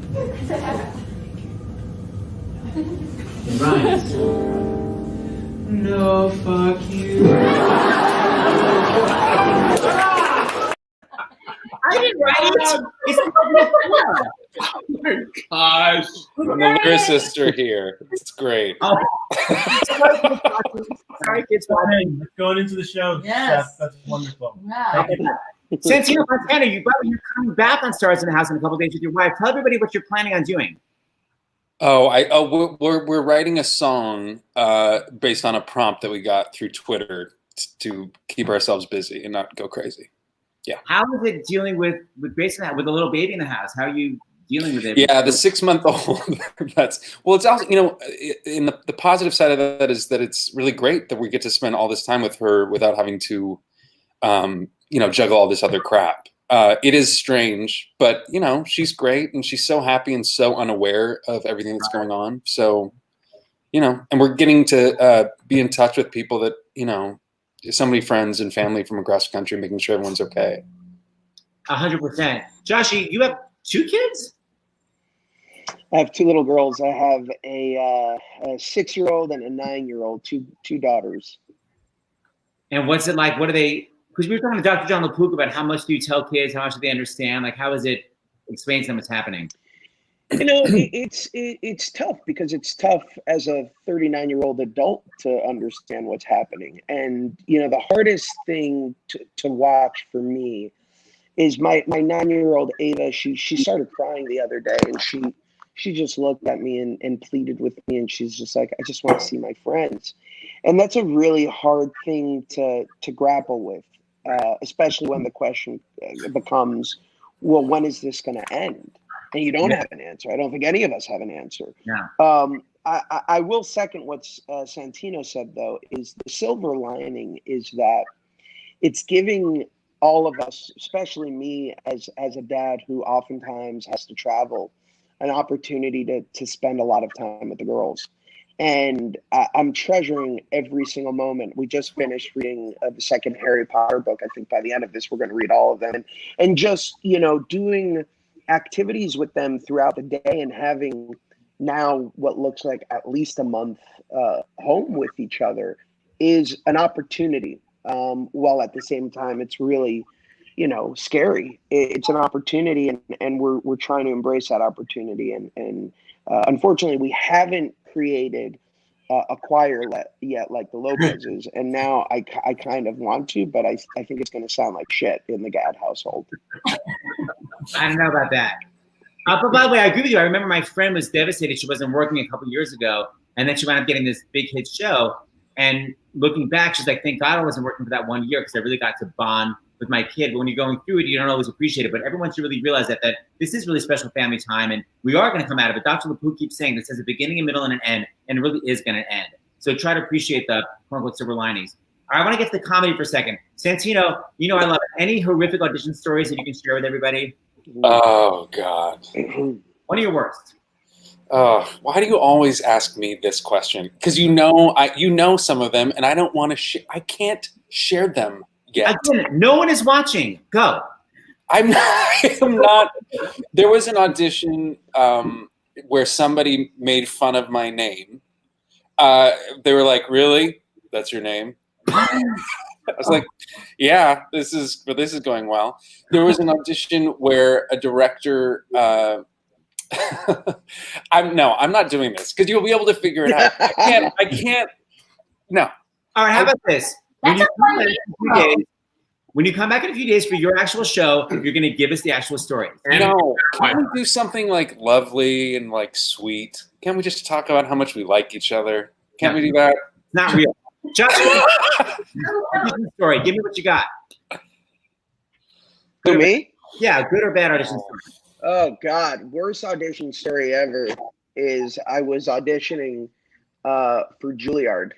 It rhymes. No, fuck you. I didn't write it. Oh my gosh. I'm the lyricist here. It's great. Oh. Sorry, kids. Going into the show. Yes. Seth, that's wonderful. Wow. Santino Fontana, you're coming back on Stars in the House in a couple of days with your wife. Tell everybody what you're planning on doing. We're writing a song based on a prompt that we got through Twitter to keep ourselves busy and not go crazy. Yeah. How is it dealing with basically that with a little baby in the house? How are you dealing with it? Yeah, the 6-month-old. It's also, in the positive side of that is that it's really great that we get to spend all this time with her without having to, juggle all this other crap. It is strange, but she's great and she's so happy and so unaware of everything that's going on. So, and we're getting to be in touch with people that, so many friends and family from across the country, making sure everyone's okay. 100%. Joshy, you have 2 kids? I have 2 little girls. I have a 6-year-old and a 9-year-old, two daughters. And what's it like? What are they? Because we were talking to Dr. John LaPook about how much do you tell kids? How much do they understand? Like, how is it? Explain to them what's happening. It's tough because it's tough as a 39-year-old adult to understand what's happening. And, the hardest thing to watch for me is my 9-year-old Ava. She started crying the other day, and she just looked at me and pleaded with me, and she's just like, I just want to see my friends. And that's a really hard thing to grapple with, especially when the question becomes, well, when is this going to end? And you don't have an answer. I don't think any of us have an answer. Yeah. I will second what Santino said, though, is the silver lining is that it's giving all of us, especially me as a dad who oftentimes has to travel, an opportunity to spend a lot of time with the girls. And I'm treasuring every single moment. We just finished reading the second Harry Potter book. I think by the end of this, we're going to read all of them. And just, doing activities with them throughout the day and having now what looks like at least a month home with each other is an opportunity. While at the same time, it's really, scary. It's an opportunity, and we're trying to embrace that opportunity. And unfortunately, we haven't created a choir yet like the Lopez's. And now I kind of want to, but I think it's going to sound like shit in the Gad household. I don't know about that. But by the way, I agree with you. I remember my friend was devastated. She wasn't working a couple years ago, and then she wound up getting this big hit show. And looking back, she's like, thank God I wasn't working for that 1 year because I really got to bond with my kid. But when you're going through it, you don't always appreciate it. But everyone should really realize that this is really special family time, and we are going to come out of it. Dr. LaPoo keeps saying this has a beginning, a middle, and an end, and it really is going to end. So try to appreciate the quote-unquote silver linings. All right, I want to get to the comedy for a second. Santino, I love it. Any horrific audition stories that you can share with everybody? Oh, God. One of your worst. Why do you always ask me this question? Because you know some of them, and I don't want to. I can't share them yet. Again, no one is watching. Go. I'm not. There was an audition where somebody made fun of my name. They were like, "Really? That's your name?" I was like, "Yeah, this is going well." There was an audition where a director. I'm not doing this because you'll be able to figure it out. I can't. No. All right. How about this? When you come back in a few days for your actual show, you're going to give us the actual story. No. Can we do something like lovely and like sweet? Can't we just talk about how much we like each other? Can't we do that? Not real. Just story. Give me what you got. To me? Yeah, good or bad audition story. Oh God, worst audition story ever is I was auditioning for Juilliard,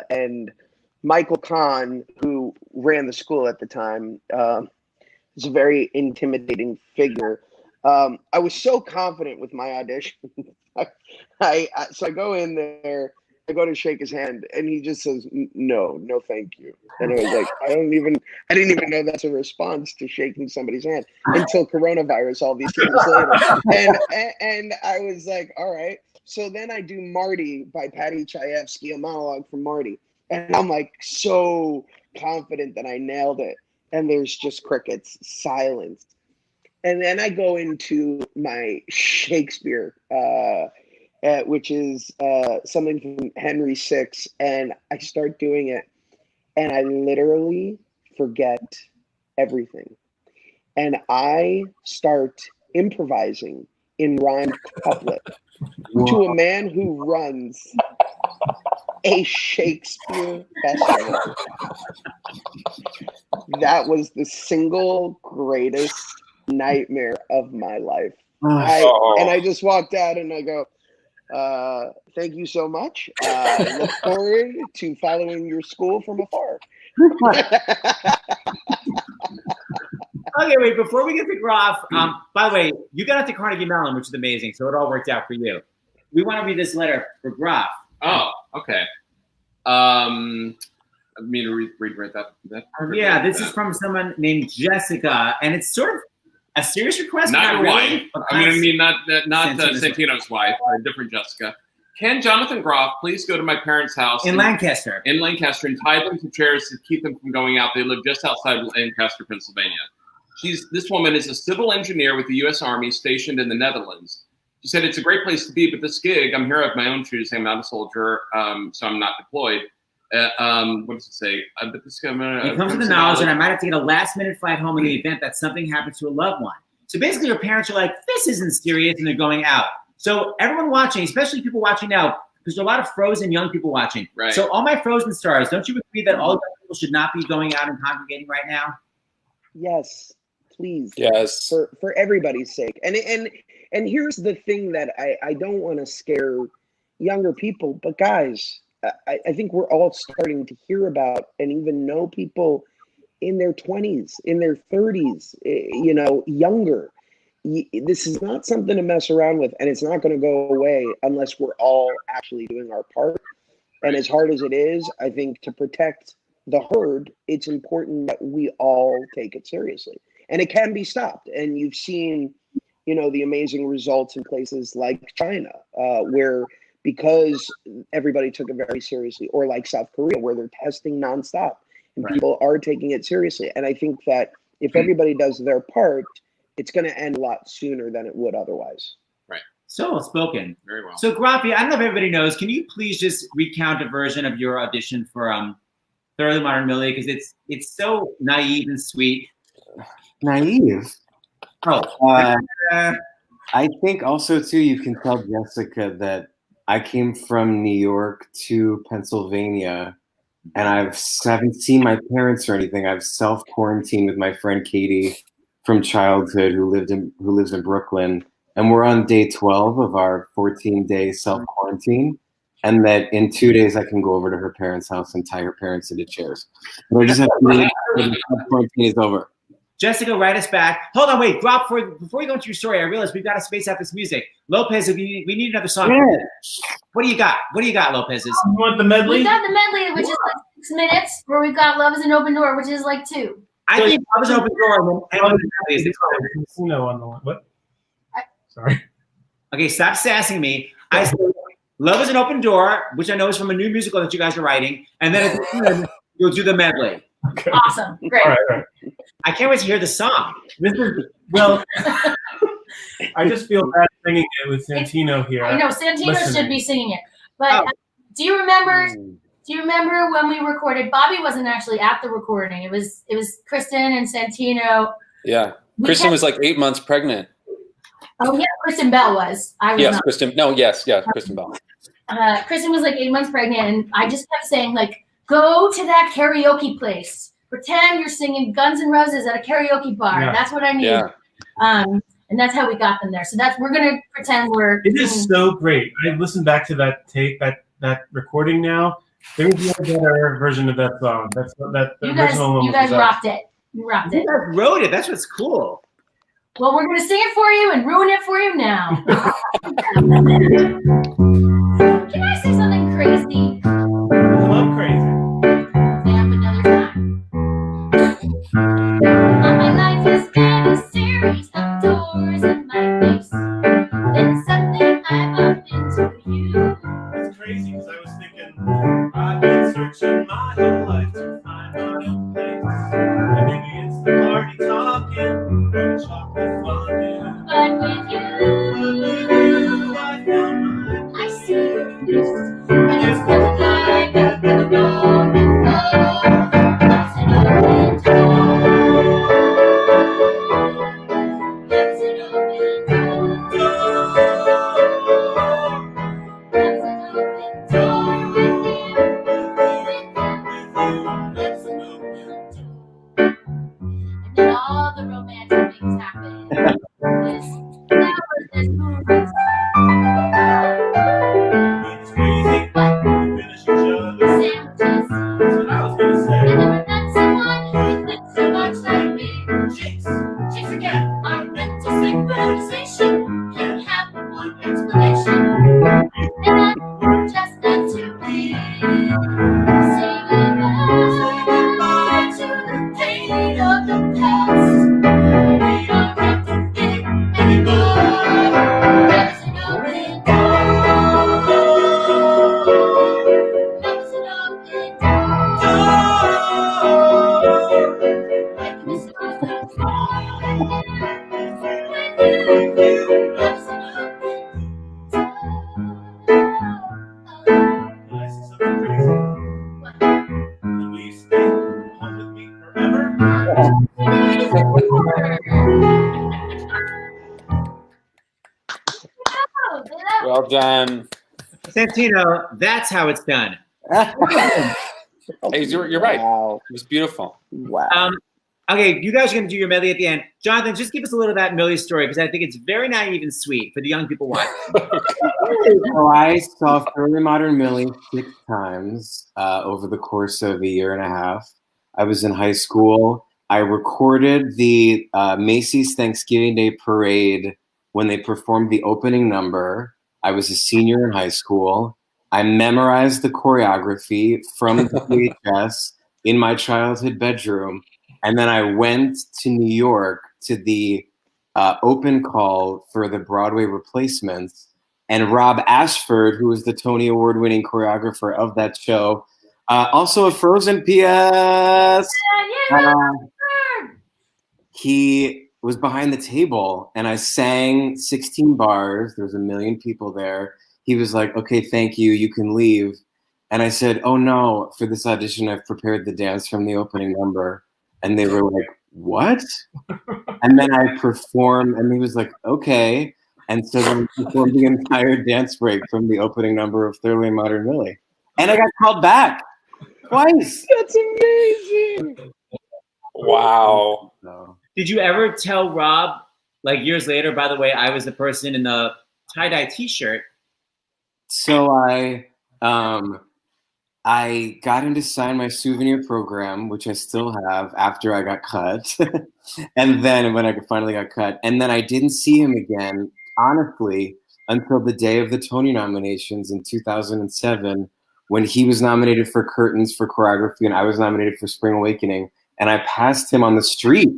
and Michael Kahn, who ran the school at the time, is a very intimidating figure. I was so confident with my audition. So I go in there, I go to shake his hand, and he just says, no, thank you. And I was like, I didn't even know that's a response to shaking somebody's hand until coronavirus all these years later. And I was like, all right. So then I do Marty by Patty Chayefsky, a monologue from Marty. And I'm like so confident that I nailed it. And there's just crickets, silence. And then I go into my Shakespeare, which is something from Henry VI, and I start doing it, and I literally forget everything. And I start improvising in rhymed couplet to a man who runs a Shakespeare festival. That was the single greatest nightmare of my life. And I just walked out and I go, thank you so much. I look forward to following your school from afar. Okay, wait, before we get to Groff, by the way, you got out to Carnegie Mellon, which is amazing, so it all worked out for you. We want to read this letter for Groff. Oh, okay. I mean to read that. Yeah, this is from someone named Jessica, and it's sort of a serious request. Not your really, wife. I mean, not Santino's wife, a different Jessica. Can Jonathan Groff please go to my parents' house in Lancaster? In Lancaster, and tie them to chairs to keep them from going out. They live just outside Lancaster, Pennsylvania. This woman is a civil engineer with the U.S. Army stationed in the Netherlands. She said, it's a great place to be, but this gig, I'm here of my own choosing. I'm not a soldier, so I'm not deployed. What does it say? But this guy, It comes with the knowledge that I might have to get a last-minute flight home in the event that something happens to a loved one. So basically, your parents are like, this isn't serious, and they're going out. So everyone watching, especially people watching now, because there are a lot of frozen young people watching. Right. So all my frozen stars, don't you agree that all young people should not be going out and congregating right now? Yes, please. Yes. For everybody's sake. And here's the thing that I don't want to scare younger people, but guys, I think we're all starting to hear about and even know people in their 20s, in their 30s, younger. This is not something to mess around with, and it's not going to go away unless we're all actually doing our part. And as hard as it is, I think to protect the herd, it's important that we all take it seriously. And it can be stopped. And you've seen, the amazing results in places like China, where because everybody took it very seriously, or like South Korea, where they're testing nonstop and people are taking it seriously. And I think that if everybody does their part, it's going to end a lot sooner than it would otherwise. Right. So well spoken. Very well. So Graffi, I don't know if everybody knows. Can you please just recount a version of your audition for Thoroughly Modern Millie? Because it's so naive and sweet. Naive. Oh. I think also too you can tell Jessica that I came from New York to Pennsylvania, and I haven't seen my parents or anything. I've self-quarantined with my friend Katie from childhood who lives in Brooklyn, and we're on day 12 of our 14-day self-quarantine, and that in 2 days I can go over to her parents' house and tie her parents into chairs. But I just have to wait until the self-quarantine is over. Jessica, write us back. Hold on, wait, Groff, before you go into your story, I realize we've got to space out this music. Lopez, we need another song. Yeah. What do you got? Lopez's? You want the medley? We got the medley, which is like 6 minutes, where we've got Love is an Open Door, which is like 2. I think Love is an Open Door. Casino on the one. What? Sorry. Okay, stop sassing me. I said Love is an Open Door, which I know is from a new musical that you guys are writing, and then at the end, you'll do the medley. Okay. Awesome. Great. All right. I can't wait to hear the song. I just feel bad singing it with Santino here. I know Santino should be singing it. But do you remember when we recorded? Bobby wasn't actually at the recording. It was Kristen and Santino. Yeah. Kristen was like 8 months pregnant. Oh yeah, Kristen Bell was. I was not. Kristen. No, yes, Kristen Bell. Kristen was like 8 months pregnant, and I just kept saying like, go to that karaoke place. Pretend you're singing Guns N' Roses at a karaoke bar. Yeah. That's what I need. Yeah. And that's how we got them there. So we're gonna pretend we're. It is so great. I listened back to that tape, that recording now. There was no better version of that song. That's that the original one. You guys rocked it. You rocked it. You guys wrote it. That's what's cool. Well, we're gonna sing it for you and ruin it for you now. Can I say something crazy? I love crazy. My life has been a series of doors in my face. Then suddenly I bumped into you. It's crazy because I was thinking I've been searching my whole life to find my own place. And maybe it's the party talking or the chocolate fondue. But with you, I found mine. I see your face. And it's nothing like I've never known before. That's an open door. That's an open door. That's an open door with you. That's an open door. And then all the romantic things happen. That was this movie. It's crazy. We finish each other. Sandwiches. That's what I was gonna I say. never met someone who thinks so much like me. Chicks again. Our mental synchronization can have one explanation. And I'm just meant to be. Say goodbye to the pain of the past. We don't have to think anymore. There's an open door. There's an open door. Like this open fire. With you, there's an open door. I see something crazy. Well done. Santino, that's how it's done. Hey, you're right. Wow. It was beautiful. Wow. Okay, you guys are going to do your medley at the end. Jonathan, just give us a little of that Millie story because I think it's very naive and sweet for the young people watching. So I saw Early Modern Millie 6 times over the course of a year and a half. I was in high school. I recorded the Macy's Thanksgiving Day Parade when they performed the opening number. I was a senior in high school. I memorized the choreography from the VHS in my childhood bedroom. And then I went to New York to the open call for the Broadway replacements. And Rob Ashford, who was the Tony Award-winning choreographer of that show, also a Frozen PS. He was behind the table, and I sang 16 bars. There was 1 million people there. He was like, "Okay, thank you. You can leave." And I said, "Oh no, for this audition, I've prepared the dance from the opening number." And they were like, "What?" And then I performed, and he was like, "Okay." And so then I performed the entire dance break from the opening number of Thoroughly Modern Millie. And I got called back twice. That's amazing. Wow. So, Did you ever tell Rob, like years later, by the way, I was the person in the tie-dye t-shirt? so I got him to sign my souvenir program, which I still have after I got cut. And then when I finally got cut, and then I didn't see him again, honestly, until the day of the Tony nominations in 2007, when he was nominated for Curtains for choreography and I was nominated for Spring Awakening. And I passed him on the street.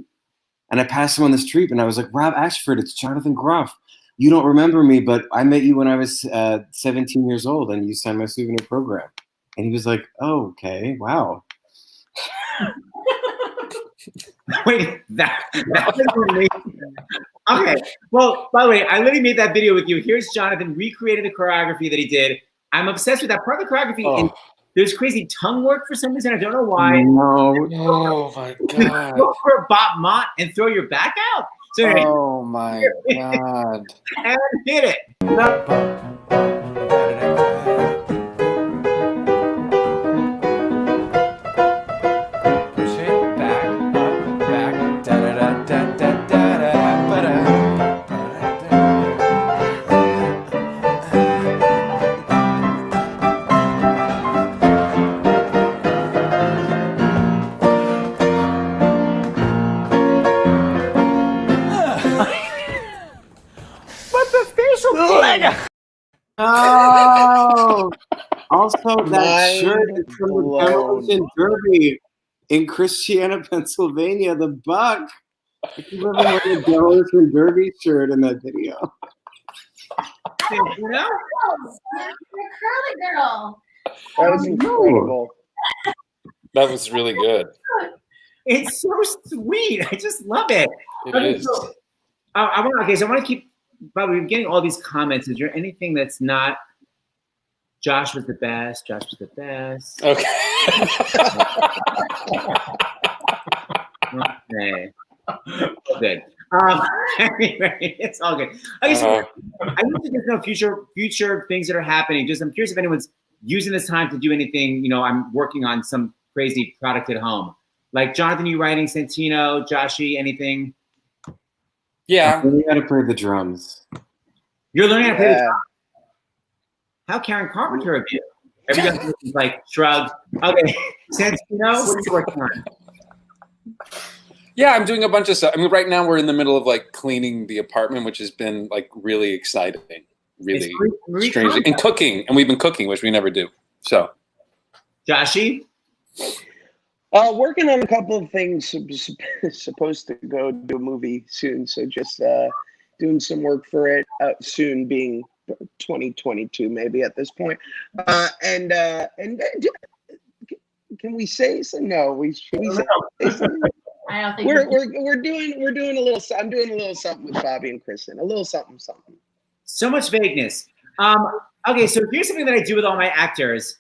And I was like, "Rob Ashford, it's Jonathan Groff. You don't remember me, but I met you when I was 17 years old and you signed my souvenir program." And he was like, "Oh, okay, wow." Wait, that was amazing. Okay, well, by the way, I literally made that video with you. Here's Jonathan recreated the choreography that he did. I'm obsessed with that part of the choreography. Oh. And there's crazy tongue work for some reason. I don't know why. No. Oh my God. Go for a Bob Mott and throw your back out. So anyway, Oh my God. and hit it. Oh, also that Mind shirt is from the blown. Demolition Derby in Christiana, Pennsylvania. The Buck. I can remember wearing the Demolition Derby shirt in that video. You know? You're a curly girl. That was incredible. That was really good. It's so sweet. I just love it. It is. So, I want to keep. But we're getting all these comments. Is there anything that's not? Josh was the best. Josh was the best. Okay. Okay. Good. Anyway, it's all good. Okay, so I need to just know future things that are happening. Just I'm curious if anyone's using this time to do anything. You know, I'm working on some crazy product at home. Like Jonathan, you writing Santino, Joshy, anything? Yeah. You got to play the drums. You're learning how to play the drums. How Karen Carpenter of you? Everyone is like shrugged. Okay, Santino, what are you working on? Yeah, I'm doing a bunch of stuff. I mean, right now we're in the middle of like cleaning the apartment, which has been like really exciting, really strange, and cooking. And we've been cooking, which we never do. So, Joshy? Working on a couple of things. Supposed to go do a movie soon, so just doing some work for it. Soon being 2022, maybe at this point. And can we say so? No, we should. We say I don't think we're doing a little. I'm doing a little something with Bobby and Kristen. A little something. So much vagueness. Okay, so here's something that I do with all my actors.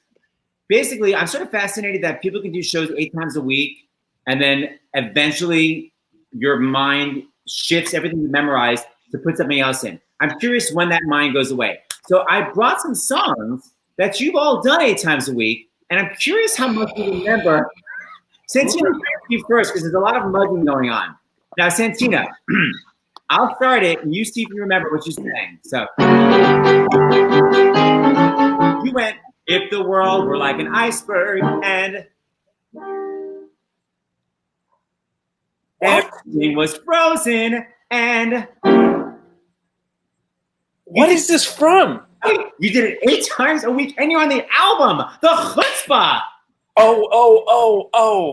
Basically, I'm sort of fascinated that people can do shows 8 times a week, and then eventually your mind shifts everything you memorized to put something else in. I'm curious when that mind goes away. So I brought some songs that you've all done 8 times a week, and I'm curious how much you remember. Santino, you first, because there's a lot of mugging going on. Now, Santino, I'll start it, and you see if you remember what you're saying. So you went, if the world were like an iceberg, and everything was frozen, and what is this from? You did it 8 times a week, and you're on the album, The Chutzpah. Oh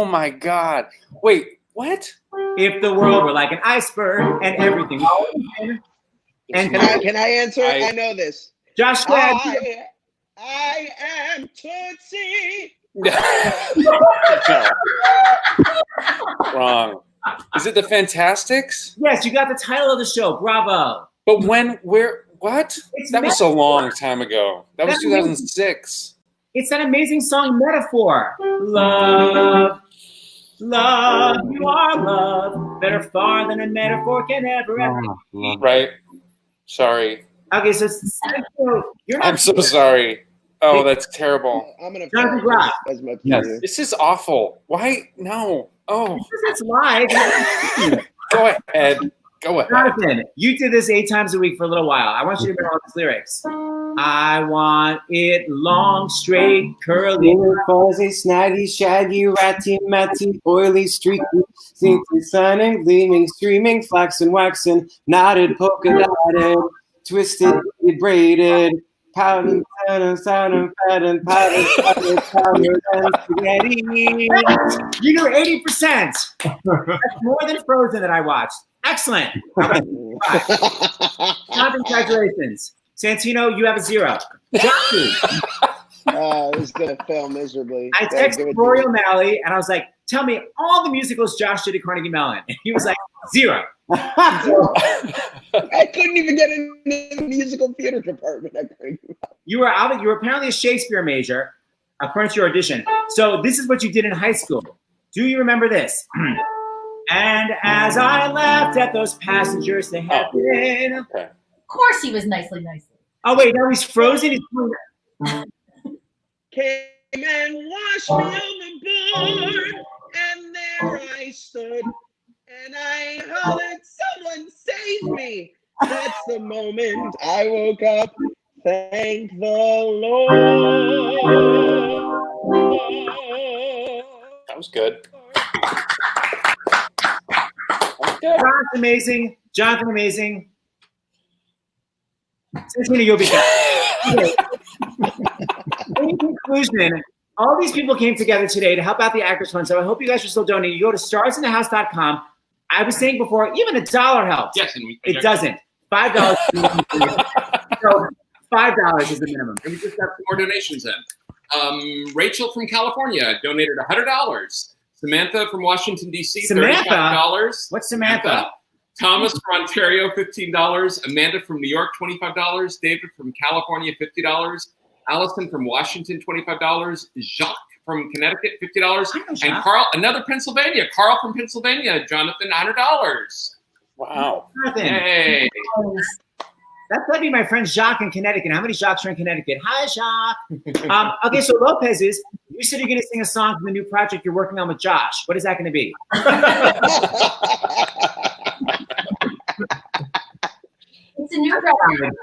my God. Wait, what? If the world were like an iceberg and everything. And Can I answer? I know this. Josh, I am Tootsie. Wrong. Is it the Fantastics? Yes, you got the title of the show. Bravo. But when, where, what? That was a long time ago. That was 2006. It's that amazing song, Metaphor. Love, love, you are love. Better far than a metaphor can ever. Right. Sorry. Okay, so you're not. I'm so sorry. Oh, that's terrible. I'm gonna. Groff. As much Yes. This is awful. Why? No. Oh. It's live. Go ahead. Go ahead. Jonathan, you did this 8 times a week for a little while. I want you to remember all these lyrics. I want it long, straight, curly, fuzzy, snaggy, shaggy, ratty, matty, oily, streaky, sneaky, sunning, gleaming, streaming, flaxen, waxen, knotted, polka dotted, twisted, braided, powder, powder, powder, powder, powder, and spaghetti. You do 80%. That's more than Frozen that I watched. Excellent. Congratulations. Santino, you have a 0. Jackie. This is going to fail miserably. I texted Rory O'Malley, and I was like, tell me all the musicals Josh did at Carnegie Mellon. And he was like, 0. I couldn't even get in the musical theater department at Carnegie Mellon. You were apparently a Shakespeare major, according to your audition. So this is what you did in high school. Do you remember this? And as I laughed at those passengers they had been. Of course he was nicely. Oh, wait, now he's frozen? Came and washed me overboard, and there I stood, and I hollered, someone save me. That's the moment I woke up. Thank the Lord. That was good. John's amazing. Jonathan, amazing. Santino, you'll be good. In conclusion, all these people came together today to help out the Actors Fund, so I hope you guys are still donating. You go to starsinthehouse.com. I was saying before, even $1 helps. Yes, and it doesn't. $5. So $5 is the minimum. And we just got more donations in. Rachel from California donated $100. Samantha from Washington, D.C., $35. What's Samantha? Thomas from Ontario, $15. Amanda from New York, $25. David from California, $50. Allison from Washington, $25. Jacques from Connecticut, $50. And Carl, another Pennsylvania. Carl from Pennsylvania, Jonathan, $100. Wow. Jonathan. Hey. That's gotta be my friend Jacques in Connecticut. How many Jacques are in Connecticut? Hi, Jacques. Okay, so Lopez you said you're gonna sing a song from the new project you're working on with Josh. What is that gonna be? It's a new project.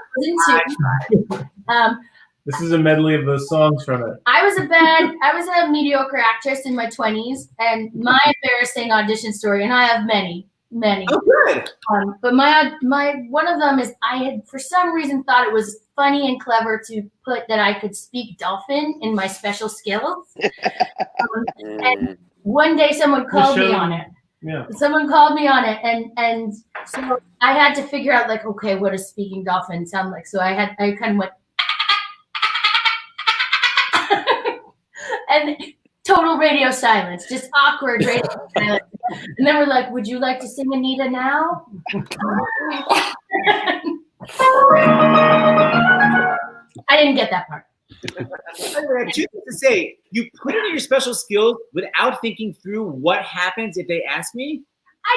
This is a medley of those songs from it. I was a mediocre actress in my 20s, and my embarrassing audition story, and I have many. Oh, good. But my one of them is I had for some reason thought it was funny and clever to put that I could speak dolphin in my special skills. And one day someone called me on it. Yeah. Someone called me on it, and so I had to figure out like, okay, what does speaking dolphin sound like? So I kind of went and total radio silence, just awkward radio silence. And then we're like, would you like to sing Anita now? I didn't get that part. I have 2 things to say. You put it in your special skills without thinking through what happens if they ask me.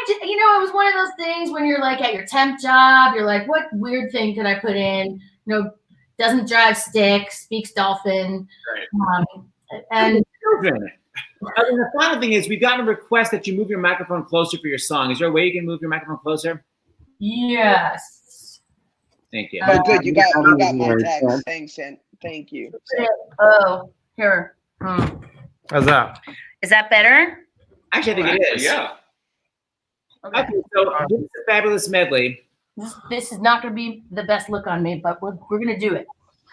it was one of those things when you're like at your temp job, you're like, what weird thing could I put in? Doesn't drive stick, speaks dolphin. Right. And the final thing is, we've gotten a request that you move your microphone closer for your song. Is there a way you can move your microphone closer? Yes. Thank you. Oh, good. You got my text. Thanks, and thank you. Oh, here. How's that? Is that better? Actually, I think it is. Yeah. Okay, so this is a fabulous medley. This is not going to be the best look on me, but we're going to do it.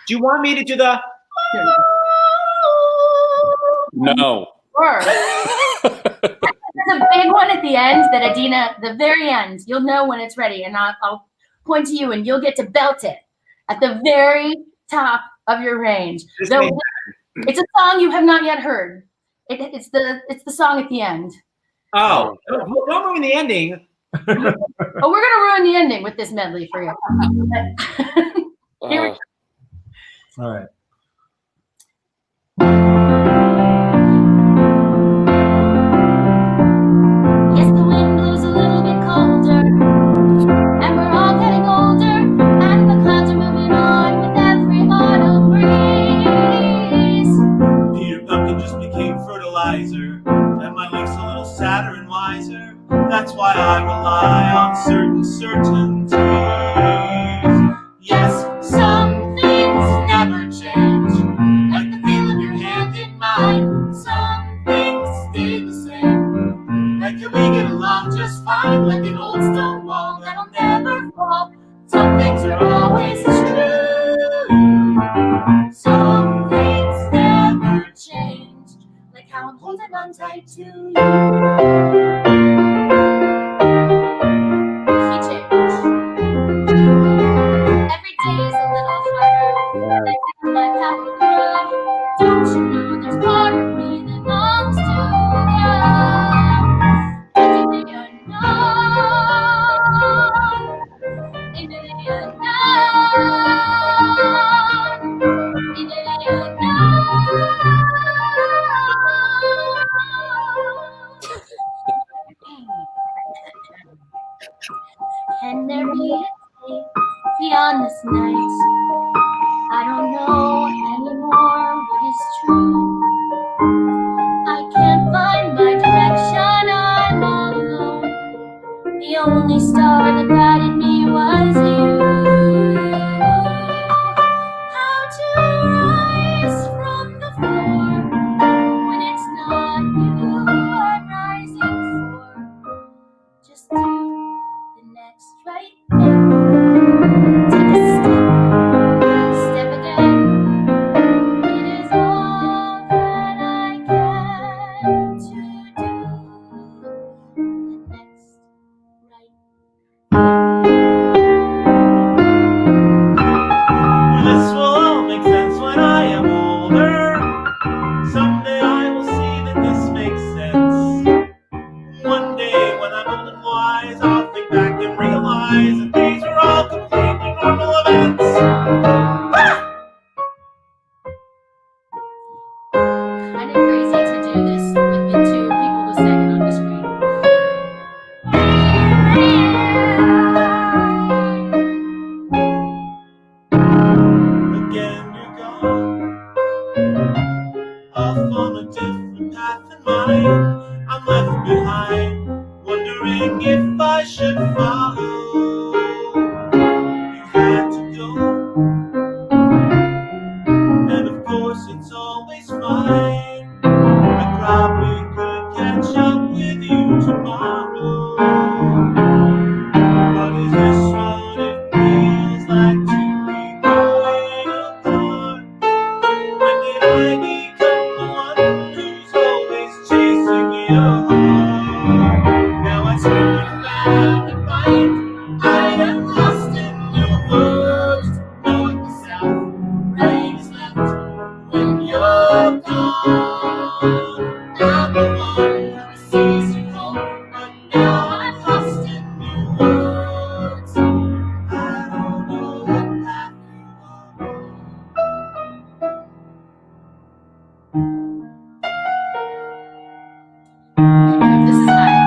Do you want me to do the? No. There's a big one at the end that Adina, the very end, you'll know when it's ready, and I'll point to you, and you'll get to belt it at the very top of your range. It's a song you have not yet heard. It's the song at the end. Oh, don't ruin the ending. Oh, we're gonna ruin the ending with this medley for you. Here we go. All right. Yes, the wind blows a little bit colder, and we're all getting older, and the clouds are moving on with every autumn breeze. Peter Pumpkin just became fertilizer, and my life's a little sadder and wiser. That's why I rely on certain certainties. Yes, some things never change, like the feel of your hand in mine. Some things stay the same, like can we get along just fine, like an old stone wall that'll never fall. Some things are always true. Some things never change, like how I'm holding on tight to you. Don't you know there's part of me that longs to go into the unknown, into the unknown, into the unknown. Can there be a day beyond this night? I don't know anymore what is true. I can't find my direction, I'm all alone. The only star that guided me was you. How to rise from the floor when it's not you I'm rising for. Just do the next right thing. Take a step again. It is all that I can to do the next right thing. This will all make sense when I am older. Someday I will see that this makes sense. One day when I'm old and wise, I'll think back and realize that these were all completely normal events. Kind of crazy to do this with the two people who sang it on the screen. Again you're gone, off on a different path than mine. I'm left behind, wondering if I should follow. You had to go, and of course it's always fine. I probably could catch up with you tomorrow. But is this what it feels like to be growing apart? When did I become the one who's always chasing your heart? Now I turn around and find I am lost in your words. North to south, right is left when you're gone. I'm the one who sees you home, but now I'm lost in your words. I don't know what path you are. This is high.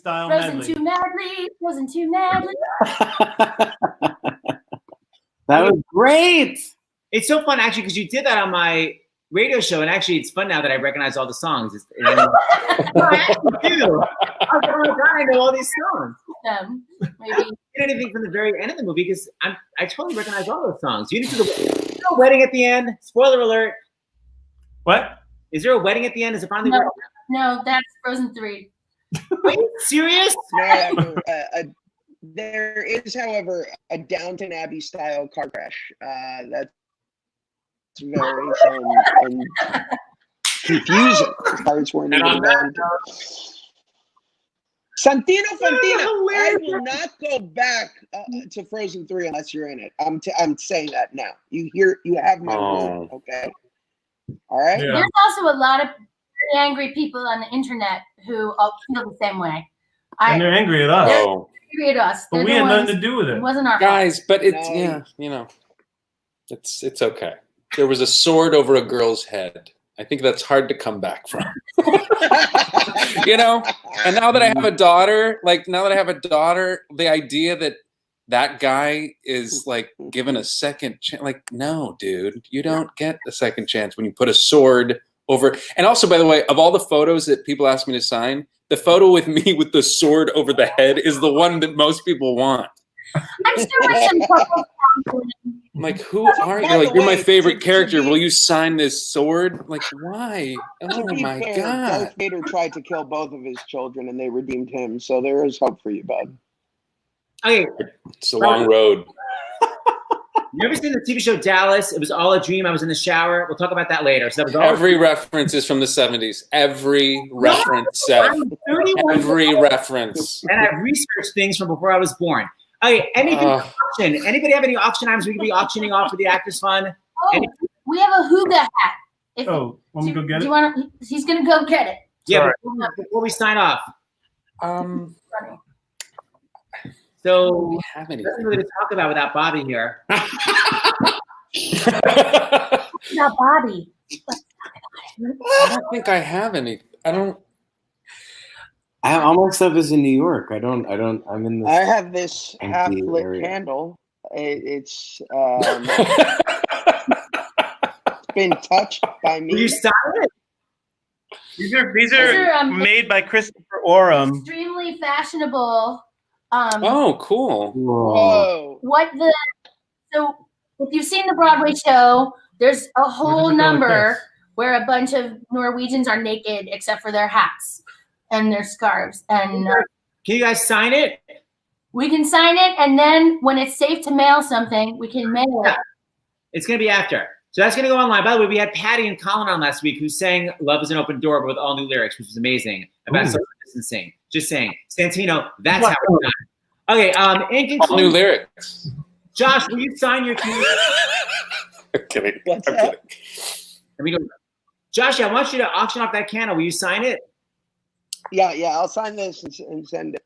style Frozen medley. too madly, frozen too madly. That was great. It's so fun actually because you did that on my radio show, and actually it's fun now that I recognize all the songs. No, I actually do. Oh my God, I know all these songs. Maybe. I didn't anything from the very end of the movie because I totally recognize all those songs. You didn't do the wedding at the end. Spoiler alert. What? Is there a wedding at the end? Is it finally? No, that's Frozen 3. Are you serious? No, there is, however, a Downton Abbey style car crash. That's very fun and confusing. Cars weren't even invented. Santino Fontana. I will not go back to Frozen 3 unless you're in it. I'm saying that now. You have my word. Okay. All right. Yeah. There's also a lot of angry people on the internet who all feel the same way. And they're angry at us. They're angry at us. But we had nothing to do with it. It wasn't our guys. fault. But it's it's okay. There was a sword over a girl's head. I think that's hard to come back from. And now that I have a daughter, the idea that guy is like given a second chance, like, no, dude, you don't get a second chance when you put a sword over. And also, by the way, of all the photos that people ask me to sign, the photo with me with the sword over the head is the one that most people want. I'm sure with some couples I'm like, who are you? Like, you're my favorite character. Will you sign this sword? Like, why? Oh my God. Darth Vader tried to kill both of his children and they redeemed him. So there is hope for you, bud. Okay. It's a long road. You ever seen the TV show Dallas? It was all a dream. I was in the shower. We'll talk about that later. So that was all every reference is from the 70s. Every reference, Seth. Every reference. And I've researched things from before I was born. Okay, anything auction? Anybody have any auction items we could be auctioning off for the Actors Fund? We have a Huga hat. Want me to go get it? He's going to go get it. Yeah, before we sign off. So, nothing really to talk about without Bobby here. Not Bobby. I don't think I have any. All my stuff is in New York. I'm in this. I have this half-lit candle. It's been touched by me. You stop it. These are made by Christopher Oram. Extremely fashionable. Cool. Whoa. So if you've seen the Broadway show, there's a whole number where a bunch of Norwegians are naked except for their hats and their scarves. And can you guys sign it? We can sign it, and then when it's safe to mail something, we can mail it. It's going to be after. So that's going to go online. By the way, we had Patty and Colin on last week who sang Love is an Open Door, but with all new lyrics, which was amazing, about social distancing. Just saying. Santino, that's how it's done. Okay, in conclusion, all new lyrics. Josh, will you sign your key? I'm kidding. What's that? Let me go. Josh, I want you to auction off that candle. Will you sign it? Yeah, I'll sign this and send it.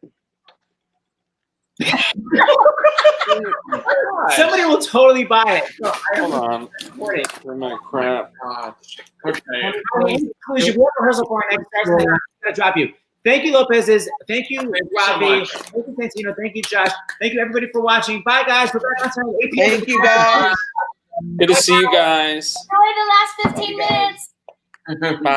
Somebody will totally buy it. No, Hold on. For my crap. Okay. We should go rehearsal for our next session. I'm going to drop you. Thank you, Lopez's. Thank you, Robbie. Thank you, Santino. Thank you, Josh. Thank you, everybody, for watching. Bye, guys. We're back on time. Thank you, guys. Good to see you guys. Enjoy the last 15 minutes. Bye.